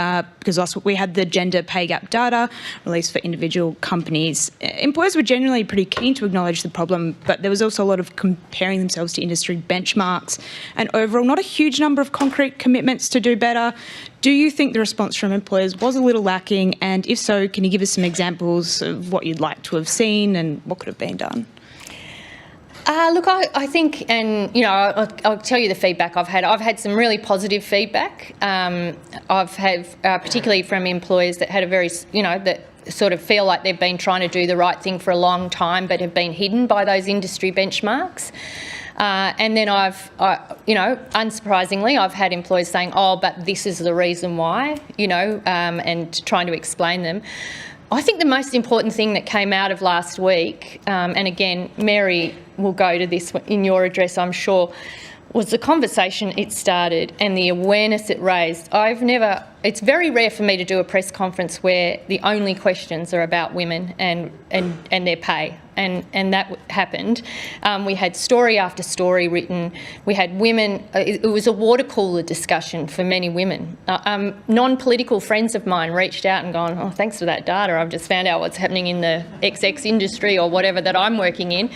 because last week we had the gender pay gap data released for individual companies. Employers were generally pretty keen to acknowledge the problem, but there was also a lot of comparing themselves to industry benchmarks and overall not a huge number of concrete commitments to do better. Do you think the response from employers was a little lacking? And if so, can you give us some examples of what you'd like to have seen and what could have been done? Look, I think, and I'll tell you the feedback I've had. I've had some really positive feedback. I've had, particularly from employers that had a very, that sort of feel like they've been trying to do the right thing for a long time, but have been hidden by those industry benchmarks. And then unsurprisingly, I've had employers saying, "Oh, but this is the reason why," and trying to explain them. I think the most important thing that came out of last week, and again, Mary will go to this in your address, I'm sure, was the conversation it started and the awareness it raised. It's very rare for me to do a press conference where the only questions are about women and their pay, and that happened. We had story after story written. We had women, it was a water cooler discussion for many women. Non-political friends of mine reached out and gone, oh, thanks for that data, I've just found out what's happening in the XX industry or whatever that I'm working in.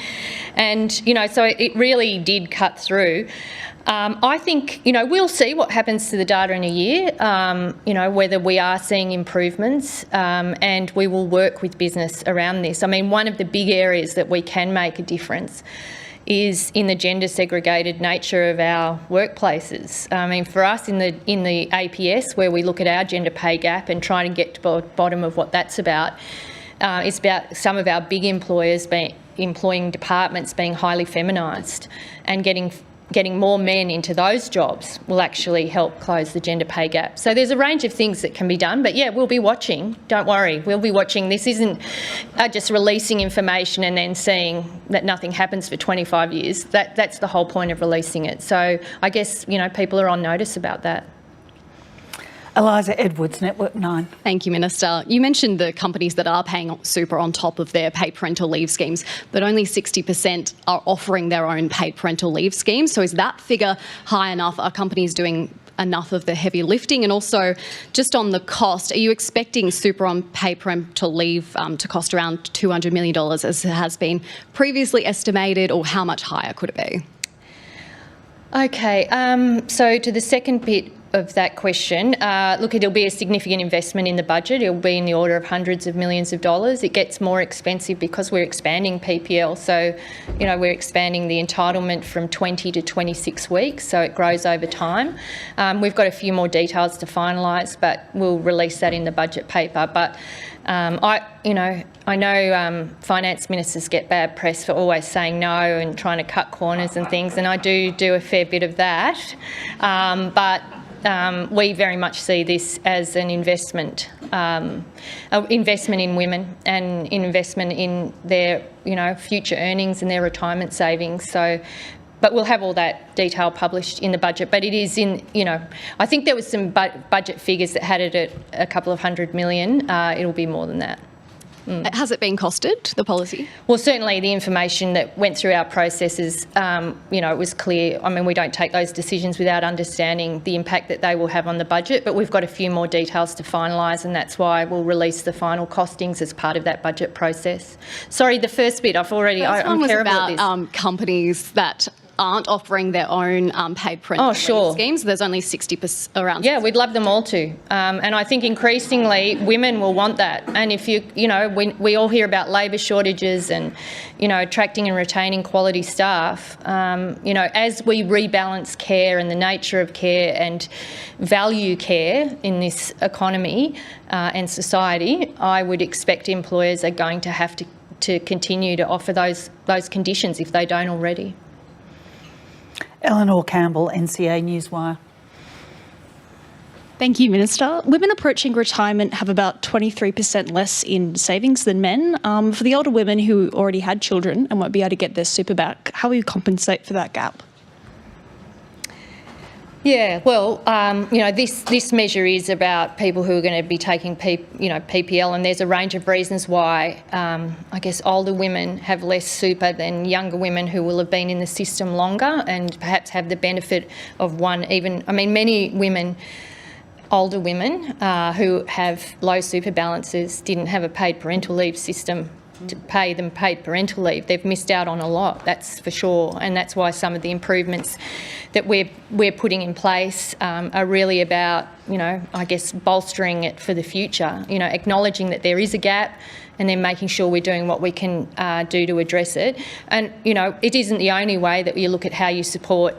And, so it really did cut through. I think, we'll see what happens to the data in a year, whether we are seeing improvements, and we will work with business around this. I mean, one of the big areas that we can make a difference is in the gender segregated nature of our workplaces. I mean, for us in the APS, where we look at our gender pay gap and try to get to the bottom of what that's about, it's about some of our big employers employing departments being highly feminised, and getting more men into those jobs will actually help close the gender pay gap. So there's a range of things that can be done, but yeah, we'll be watching. Don't worry, we'll be watching. This isn't just releasing information and then seeing that nothing happens for 25 years. That's the whole point of releasing it. So I guess, people are on notice about that. Eliza Edwards, Network 9. Thank you, Minister. You mentioned the companies that are paying super on top of their paid parental leave schemes, but only 60% are offering their own paid parental leave schemes. So is that figure high enough? Are companies doing enough of the heavy lifting? And also, just on the cost, are you expecting super on paid parental leave to cost around $200 million as it has been previously estimated, or how much higher could it be? Okay, so to the second bit of that question, look, it'll be a significant investment in the budget. It'll be in the order of hundreds of millions of dollars. It gets more expensive because we're expanding PPL. So, we're expanding the entitlement from 20 to 26 weeks, so it grows over time. We've got a few more details to finalise, but we'll release that in the budget paper. But I know finance ministers get bad press for always saying no and trying to cut corners and things, and I do a fair bit of that. But we very much see this as an investment in women and investment in their, future earnings and their retirement savings. So, but we'll have all that detail published in the budget. But it is in, I think there was some budget figures that had it at a couple of $100 million. It'll be more than that. Has it been costed, the policy? Well, certainly the information that went through our processes, it was clear. I mean, we don't take those decisions without understanding the impact that they will have on the budget, but we've got a few more details to finalise, and that's why we'll release the final costings as part of that budget process. Sorry, the first bit, I'm terrible at this. Companies that aren't offering their own paid parental leave schemes. There's only 60% around. Yeah, we'd love them all to. And I think increasingly women will want that. And if we all hear about labour shortages and, attracting and retaining quality staff, as we rebalance care and the nature of care and value care in this economy and society, I would expect employers are going to have to continue to offer those conditions if they don't already. Eleanor Campbell, NCA Newswire. Thank you, Minister. Women approaching retirement have about 23% less in savings than men. For the older women who already had children and won't be able to get their super back, how will you compensate for that gap? Yeah, well, this measure is about people who are going to be taking PPL, and there's a range of reasons why I guess older women have less super than younger women who will have been in the system longer and perhaps have the benefit of many women, older women who have low super balances didn't have a paid parental leave system to pay them paid parental leave. They've missed out on a lot, that's for sure, and that's why some of the improvements that we're putting in place are really about, I guess, bolstering it for the future, acknowledging that there is a gap and then making sure we're doing what we can do to address it. And, it isn't the only way that you look at how you support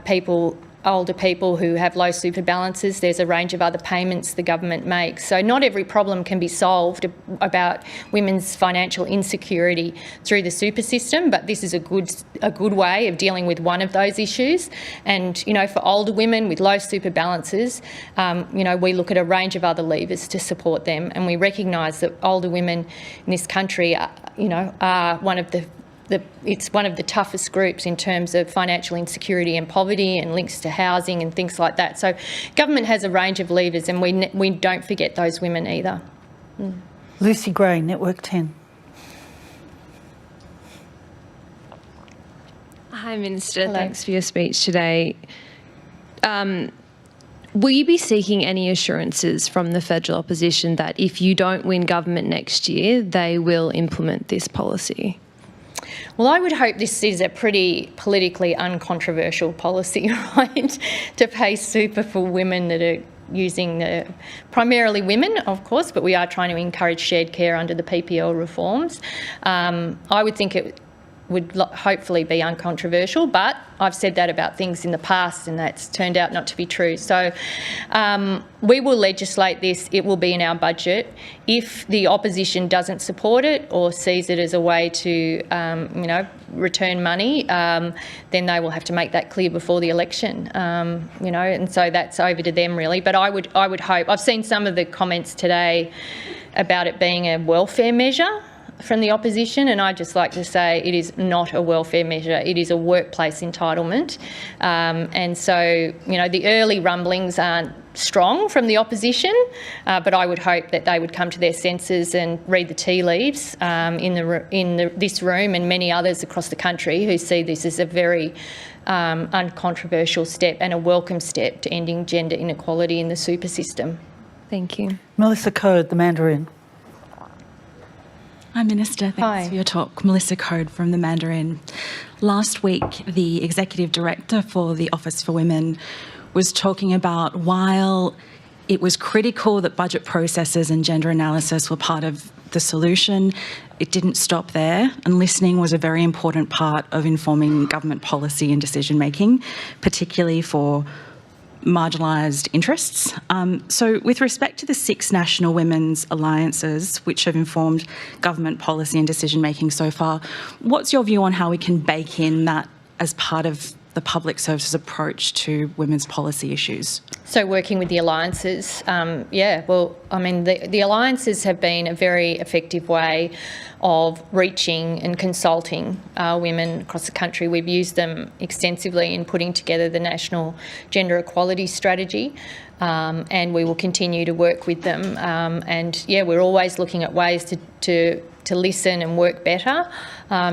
people older people who have low super balances, there's a range of other payments the government makes. So not every problem can be solved about women's financial insecurity through the super system, but this is a good way of dealing with one of those issues. And, for older women with low super balances, we look at a range of other levers to support them, and we recognise that older women in this country are one of it's one of the toughest groups in terms of financial insecurity and poverty and links to housing and things like that. So government has a range of levers, and we don't forget those women either. Lucy Gray, Network 10. Hi, Minister. Hello. Thanks for your speech today. Will you be seeking any assurances from the federal opposition that if you don't win government next year, they will implement this policy? Well, I would hope this is a pretty politically uncontroversial policy, right, to pay super for women that are using primarily women, of course, but we are trying to encourage shared care under the PPL reforms. I would think it would hopefully be uncontroversial, but I've said that about things in the past and that's turned out not to be true. So we will legislate this. It will be in our budget. If the opposition doesn't support it or sees it as a way to, return money, then they will have to make that clear before the election, and so that's over to them really. But I would hope, I've seen some of the comments today about it being a welfare measure from the opposition, and I'd just like to say it is not a welfare measure, it is a workplace entitlement. And so, the early rumblings aren't strong from the opposition, but I would hope that they would come to their senses and read the tea leaves in this room and many others across the country who see this as a very uncontroversial step and a welcome step to ending gender inequality in the super system. Thank you. Melissa Code, The Mandarin. Hi, Minister. Thanks for your talk. Melissa Code from The Mandarin. Last week, the Executive Director for the Office for Women was talking about while it was critical that budget processes and gender analysis were part of the solution, it didn't stop there, and listening was a very important part of informing government policy and decision-making, particularly for marginalised interests. So with respect to the 6 national women's alliances which have informed government policy and decision-making so far, what's your view on how we can bake in that as part of the public services approach to women's policy issues? So working with the alliances, the alliances have been a very effective way of reaching and consulting women across the country. We've used them extensively in putting together the National Gender Equality Strategy, and we will continue to work with them. We're always looking at ways to listen and work better.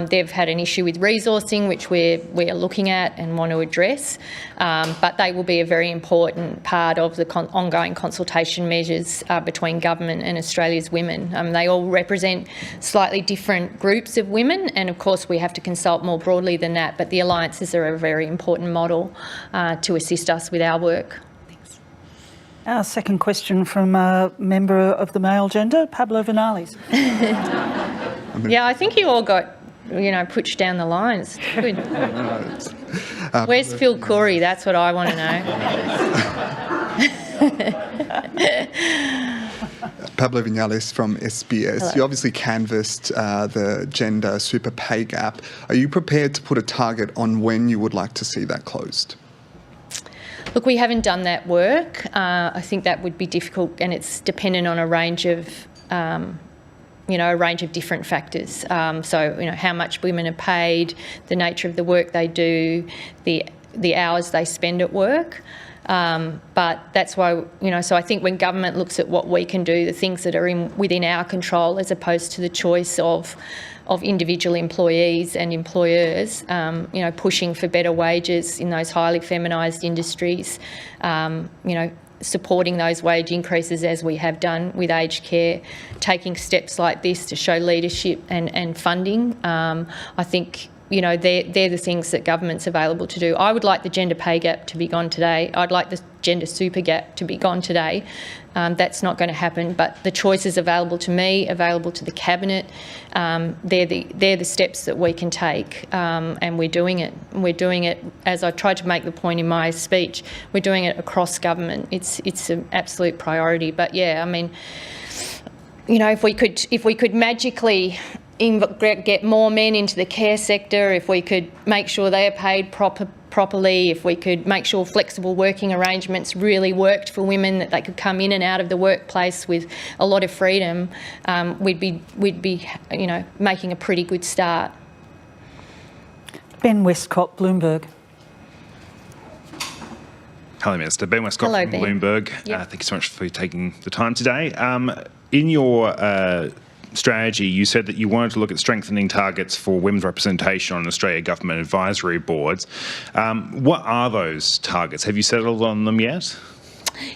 They've had an issue with resourcing, which we're looking at and want to address, but they will be a very important part of the ongoing consultation measures between government and Australia's women. They all represent slightly different groups of women, and of course we have to consult more broadly than that, but the alliances are a very important model to assist us with our work. Our second question from a member of the male gender, Pablo Vinales. Yeah, I think you all got, pushed down the lines. Good. Where's Phil Corey? That's what I want to know. Pablo Vinales from SBS. Hello. You obviously canvassed the gender super pay gap. Are you prepared to put a target on when you would like to see that closed? Look, we haven't done that work. I think that would be difficult, and it's dependent on a range of different factors. How much women are paid, the nature of the work they do, the hours they spend at work. But that's why, so I think when government looks at what we can do, the things that are within our control as opposed to the choice of individual employees and employers, pushing for better wages in those highly feminised industries, supporting those wage increases as we have done with aged care, taking steps like this to show leadership and funding. I think they're the things that government's available to do. I would like the gender pay gap to be gone today. I'd like the gender super gap to be gone today. That's not going to happen, but the choices available to me, available to the Cabinet, they're the steps that we can take, and we're doing it. We're doing it, as I tried to make the point in my speech, we're doing it across government. It's an absolute priority. But yeah, I mean, if we could magically get more men into the care sector, if we could make sure they are paid properly, if we could make sure flexible working arrangements really worked for women, that they could come in and out of the workplace with a lot of freedom, we'd be making a pretty good start. Ben Westcott, Bloomberg. Hello, Minister. Ben Westcott Hello, from Ben. Bloomberg. Yep. Thank you so much for taking the time today. In your strategy, you said that you wanted to look at strengthening targets for women's representation on Australia government advisory boards. What are those targets? Have you settled on them yet?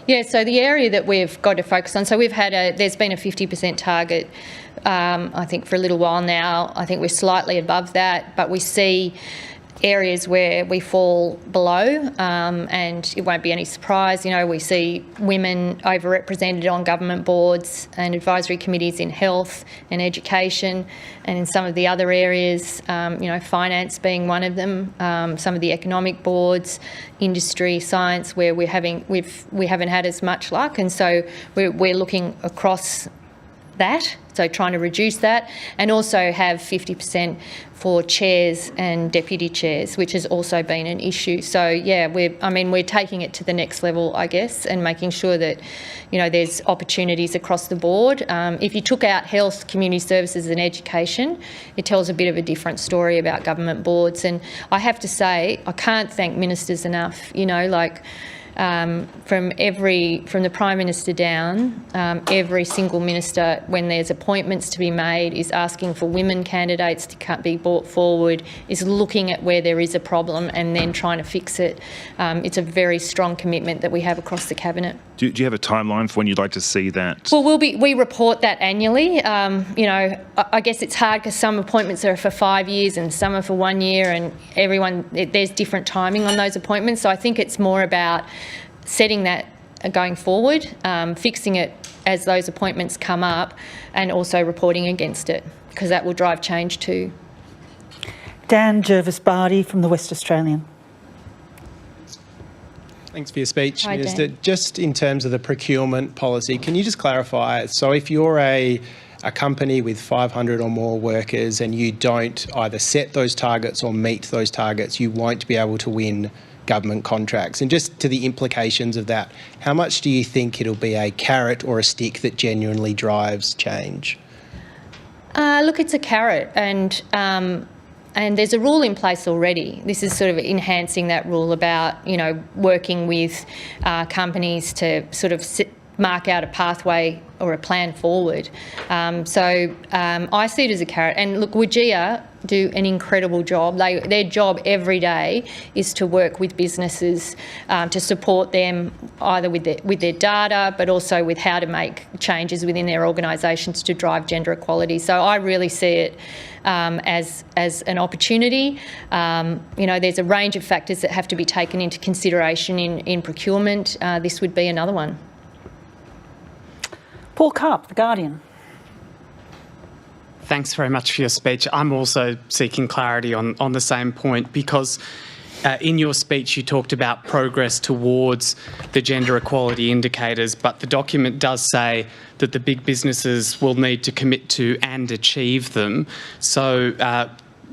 Yeah, so the area that we've got to focus on, so there's been a 50% target, I think, for a little while now. I think we're slightly above that, but we see areas where we fall below, and it won't be any surprise. We see women overrepresented on government boards and advisory committees in health and education, and in some of the other areas, finance being one of them, some of the economic boards, industry, science, where we haven't had as much luck, and so we're looking across that, so trying to reduce that, and also have 50% for chairs and deputy chairs, which has also been an issue. So yeah, we're taking it to the next level, I guess, and making sure that there's opportunities across the board. If you took out health, community services and education, it tells a bit of a different story about government boards. And I have to say, I can't thank ministers enough. From the Prime Minister down, every single minister, when there's appointments to be made, is asking for women candidates to be brought forward, is looking at where there is a problem and then trying to fix it. It's a very strong commitment that we have across the Cabinet. Do you have a timeline for when you'd like to see that? Well, we report that annually. I guess it's hard because some appointments are for 5 years and some are for 1 year, and there's different timing on those appointments. So I think it's more about setting that going forward, fixing it as those appointments come up, and also reporting against it, because that will drive change too. Dan Jervis-Barty from the West Australian. Thanks for your speech, Hi, Minister. Dan. Just in terms of the procurement policy, can you just clarify, so if you're a company with 500 or more workers and you don't either set those targets or meet those targets, you won't be able to win government contracts? And just to the implications of that, how much do you think it'll be a carrot or a stick that genuinely drives change? Look, it's a carrot, and there's a rule in place already. This is sort of enhancing that rule about, working with companies to sort of mark out a pathway or a plan forward. So I see it as a carrot. And look, WGEA do an incredible job. Their job every day is to work with businesses to support them either with their data, but also with how to make changes within their organisations to drive gender equality. So I really see it as an opportunity. There's a range of factors that have to be taken into consideration in procurement. This would be another one. Paul Karp, The Guardian. Thanks very much for your speech. I'm also seeking clarity on the same point, because in your speech you talked about progress towards the gender equality indicators, but the document does say that the big businesses will need to commit to and achieve them. So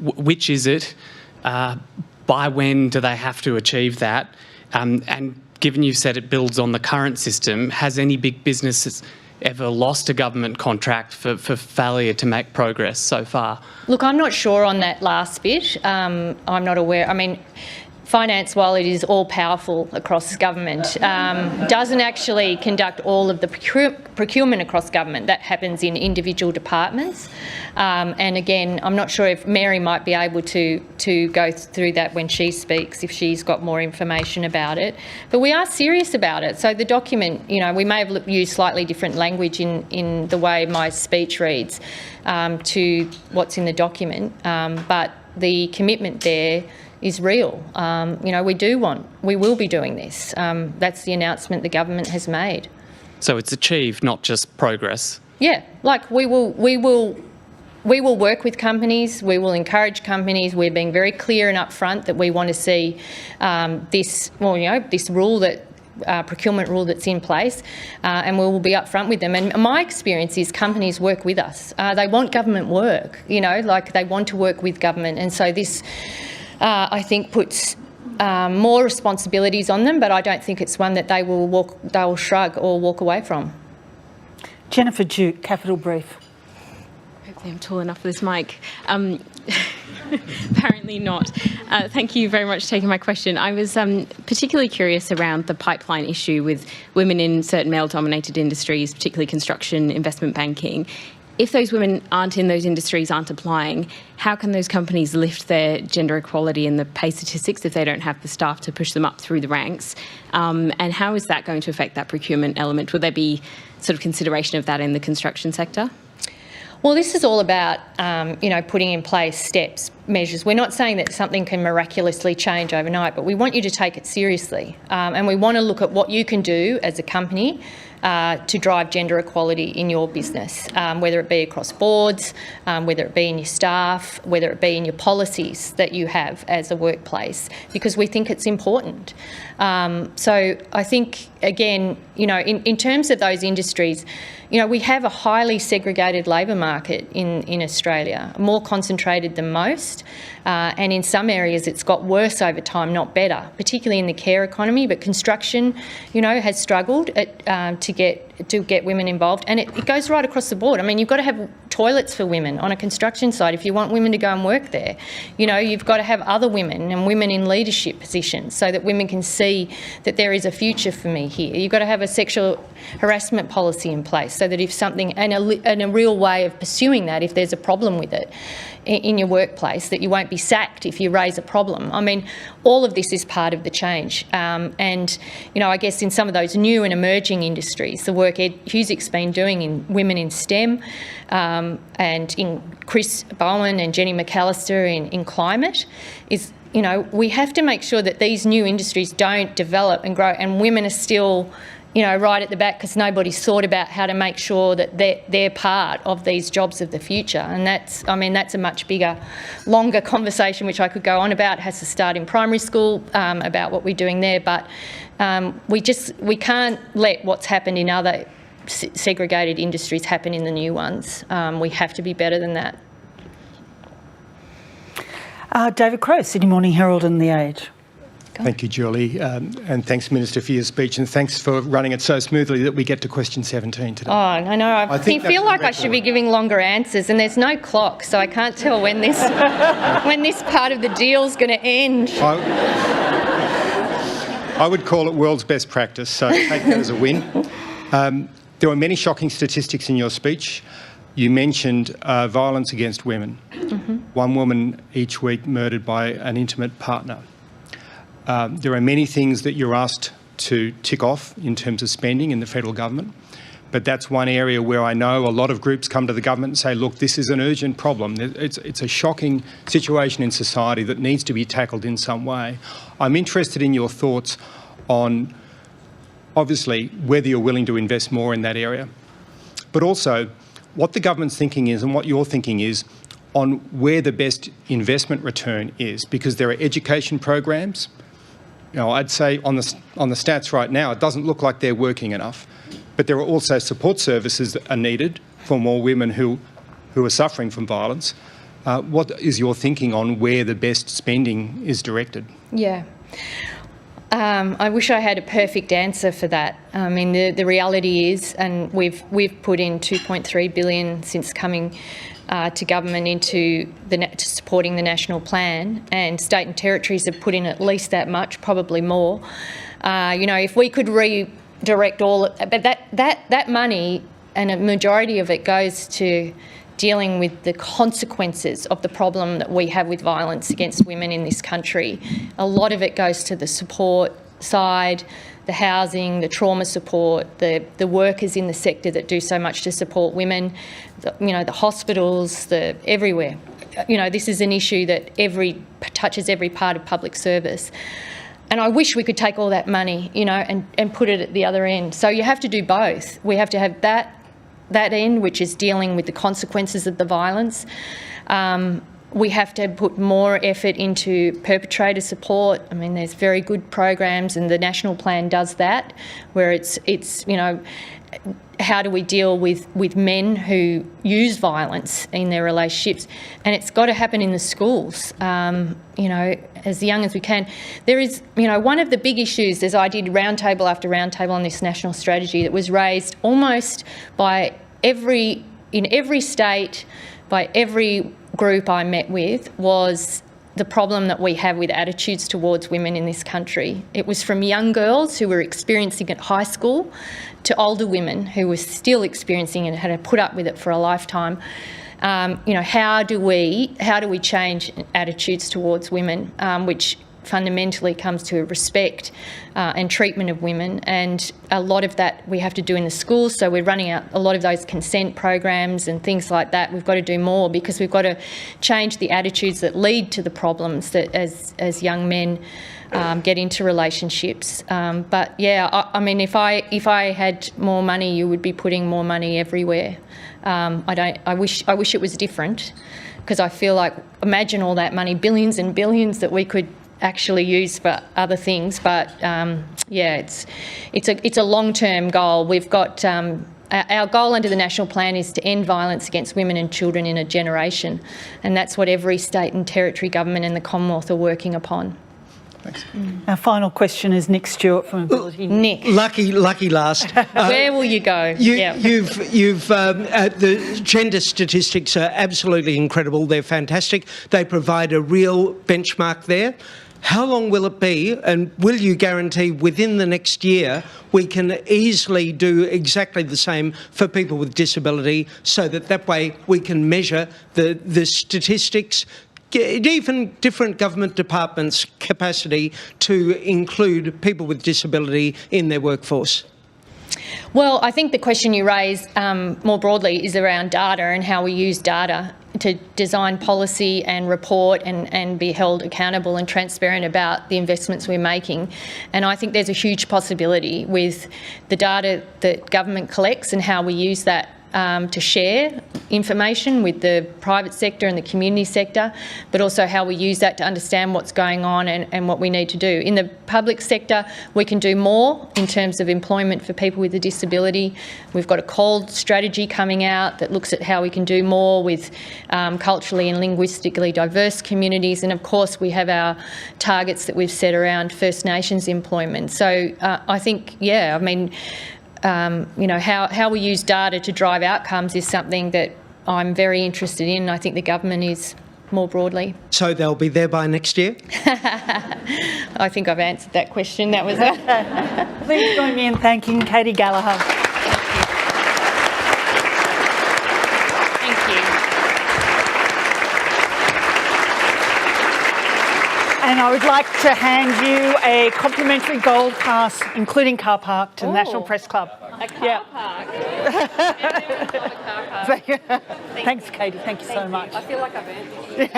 which is it? By when do they have to achieve that? And given you've said it builds on the current system, has any big businesses ever lost a government contract for failure to make progress so far? Look, I'm not sure on that last bit. I'm not aware. I mean, finance, while it is all-powerful across government, doesn't actually conduct all of the procurement across government. That happens in individual departments. And again, I'm not sure if Mary might be able to go through that when she speaks, if she's got more information about it. But we are serious about it. So the document, we may have used slightly different language in the way my speech reads to what's in the document, but the commitment there is real. We will be doing this. That's the announcement the government has made. So it's achieved, not just progress. Yeah, we will work with companies. We will encourage companies. We're being very clear and upfront that we want to see this rule that. Procurement rule that's in place, and we will be upfront with them. And my experience is companies work with us. They want government work, they want to work with government. And so this, I think, puts more responsibilities on them, but I don't think it's one that they will shrug or walk away from. Jennifer Duke, Capital Brief. Hopefully I'm tall enough for this mic. Apparently not. Thank you very much for taking my question. I was particularly curious around the pipeline issue with women in certain male-dominated industries, particularly construction, investment banking. If those women aren't in those industries, aren't applying, how can those companies lift their gender equality in the pay statistics if they don't have the staff to push them up through the ranks? And how is that going to affect that procurement element? Will there be sort of consideration of that in the construction sector? Well, this is all about, putting in place steps, measures. We're not saying that something can miraculously change overnight, but we want you to take it seriously. And we want to look at what you can do as a company to drive gender equality in your business, whether it be across boards, whether it be in your staff, whether it be in your policies that you have as a workplace, because we think it's important. So I think, again, in terms of those industries, we have a highly segregated labour market in Australia, more concentrated than most, and in some areas it's got worse over time, not better, particularly in the care economy. But construction, has struggled to get women involved, and it goes right across the board. I mean, you've got to have toilets for women on a construction site if you want women to go and work there. You've got to have other women and women in leadership positions so that women can see that there is a future for me here. You've got to have a sexual harassment policy in place so that if something, and a real way of pursuing that if there's a problem with it in your workplace, that you won't be sacked if you raise a problem. I mean, all of this is part of the change. And I guess in some of those new and emerging industries, the work Ed Husick's been doing in women in STEM, and in Chris Bowen and Jenny McAllister in climate is, we have to make sure that these new industries don't develop and grow, and women are still, right at the back because nobody's thought about how to make sure that they're part of these jobs of the future. And that's a much bigger, longer conversation which I could go on about. It has to start in primary school, about what we're doing there. But we can't let what's happened in other segregated industries happen in the new ones. We have to be better than that. David Crowe, Sydney Morning Herald and The Age. Thank you, Julie, and thanks, Minister, for your speech, and thanks for running it so smoothly that we get to question 17 today. Oh, I know. I feel like I should be giving longer answers, and there's no clock, so I can't tell when this part of the deal's going to end. I would call it world's best practice, so take that as a win. There were many shocking statistics in your speech. You mentioned violence against women. Mm-hmm. One woman each week murdered by an intimate partner. There are many things that you're asked to tick off in terms of spending in the federal government, but that's one area where I know a lot of groups come to the government and say, look, this is an urgent problem. It's a shocking situation in society that needs to be tackled in some way. I'm interested in your thoughts on, obviously, whether you're willing to invest more in that area, but also what the government's thinking is and what your thinking is on where the best investment return is, because there are education programs. I'd say on the stats right now, it doesn't look like they're working enough, but there are also support services that are needed for more women who are suffering from violence. What is your thinking on where the best spending is directed? Yeah. I wish I had a perfect answer for that. I mean, the reality is, and we've put in $2.3 billion since coming to government into to supporting the national plan, and state and territories have put in at least that much, probably more. If we could redirect but that money, and a majority of it goes to dealing with the consequences of the problem that we have with violence against women in this country. A lot of it goes to the support side, the housing, the trauma support, the workers in the sector that do so much to support women, the hospitals, everywhere. This is an issue that touches every part of public service. And I wish we could take all that money, and put it at the other end. So you have to do both. We have to have that end, which is dealing with the consequences of the violence. We have to put more effort into perpetrator support. I mean, there's very good programs, and the national plan does that, where it's how do we deal with men who use violence in their relationships, and it's got to happen in the schools. As young as we can. There is, one of the big issues, as I did roundtable after roundtable on this national strategy, that was raised almost by in every state, by every group I met with, was the problem that we have with attitudes towards women in this country. It was from young girls who were experiencing it at high school to older women who were still experiencing it and had to put up with it for a lifetime. How do we change attitudes towards women, which fundamentally comes to respect and treatment of women, and a lot of that we have to do in the schools. So we're running out a lot of those consent programs and things like that. We've got to do more, because we've got to change the attitudes that lead to the problems that as young men get into relationships. But yeah, I mean, if I had more money, you would be putting more money everywhere. I wish it was different, because I feel like, imagine all that money, billions and billions that we could actually use for other things. But it's a long-term goal. We've got our goal under the national plan is to end violence against women and children in a generation, and that's what every state and territory government in the Commonwealth are working upon. Thanks. Our final question is Nick Stewart from Ability. Nick. Lucky last. Where will you go? The gender statistics are absolutely incredible. They're fantastic. They provide a real benchmark there. How long will it be, and will you guarantee within the next year we can easily do exactly the same for people with disability, so that way we can measure the statistics, even different government departments' capacity to include people with disability in their workforce? Well, I think the question you raise more broadly is around data and how we use data to design policy and report and be held accountable and transparent about the investments we're making. And I think there's a huge possibility with the data that government collects and how we use that to share information with the private sector and the community sector, but also how we use that to understand what's going on and what we need to do. In the public sector, we can do more in terms of employment for people with a disability. We've got a called strategy coming out that looks at how we can do more with culturally and linguistically diverse communities. And of course, we have our targets that we've set around First Nations employment. So I think, how we use data to drive outcomes is something that I'm very interested in. I think the government is more broadly. So they'll be there by next year? I think I've answered that question. That was it. Please join me in thanking Katy Gallagher. Thank you. And I would like to hand you a complimentary gold pass, including car park, to the National Press Club. A car park. Thanks, Katy. Thank you so much. I feel like I've answered.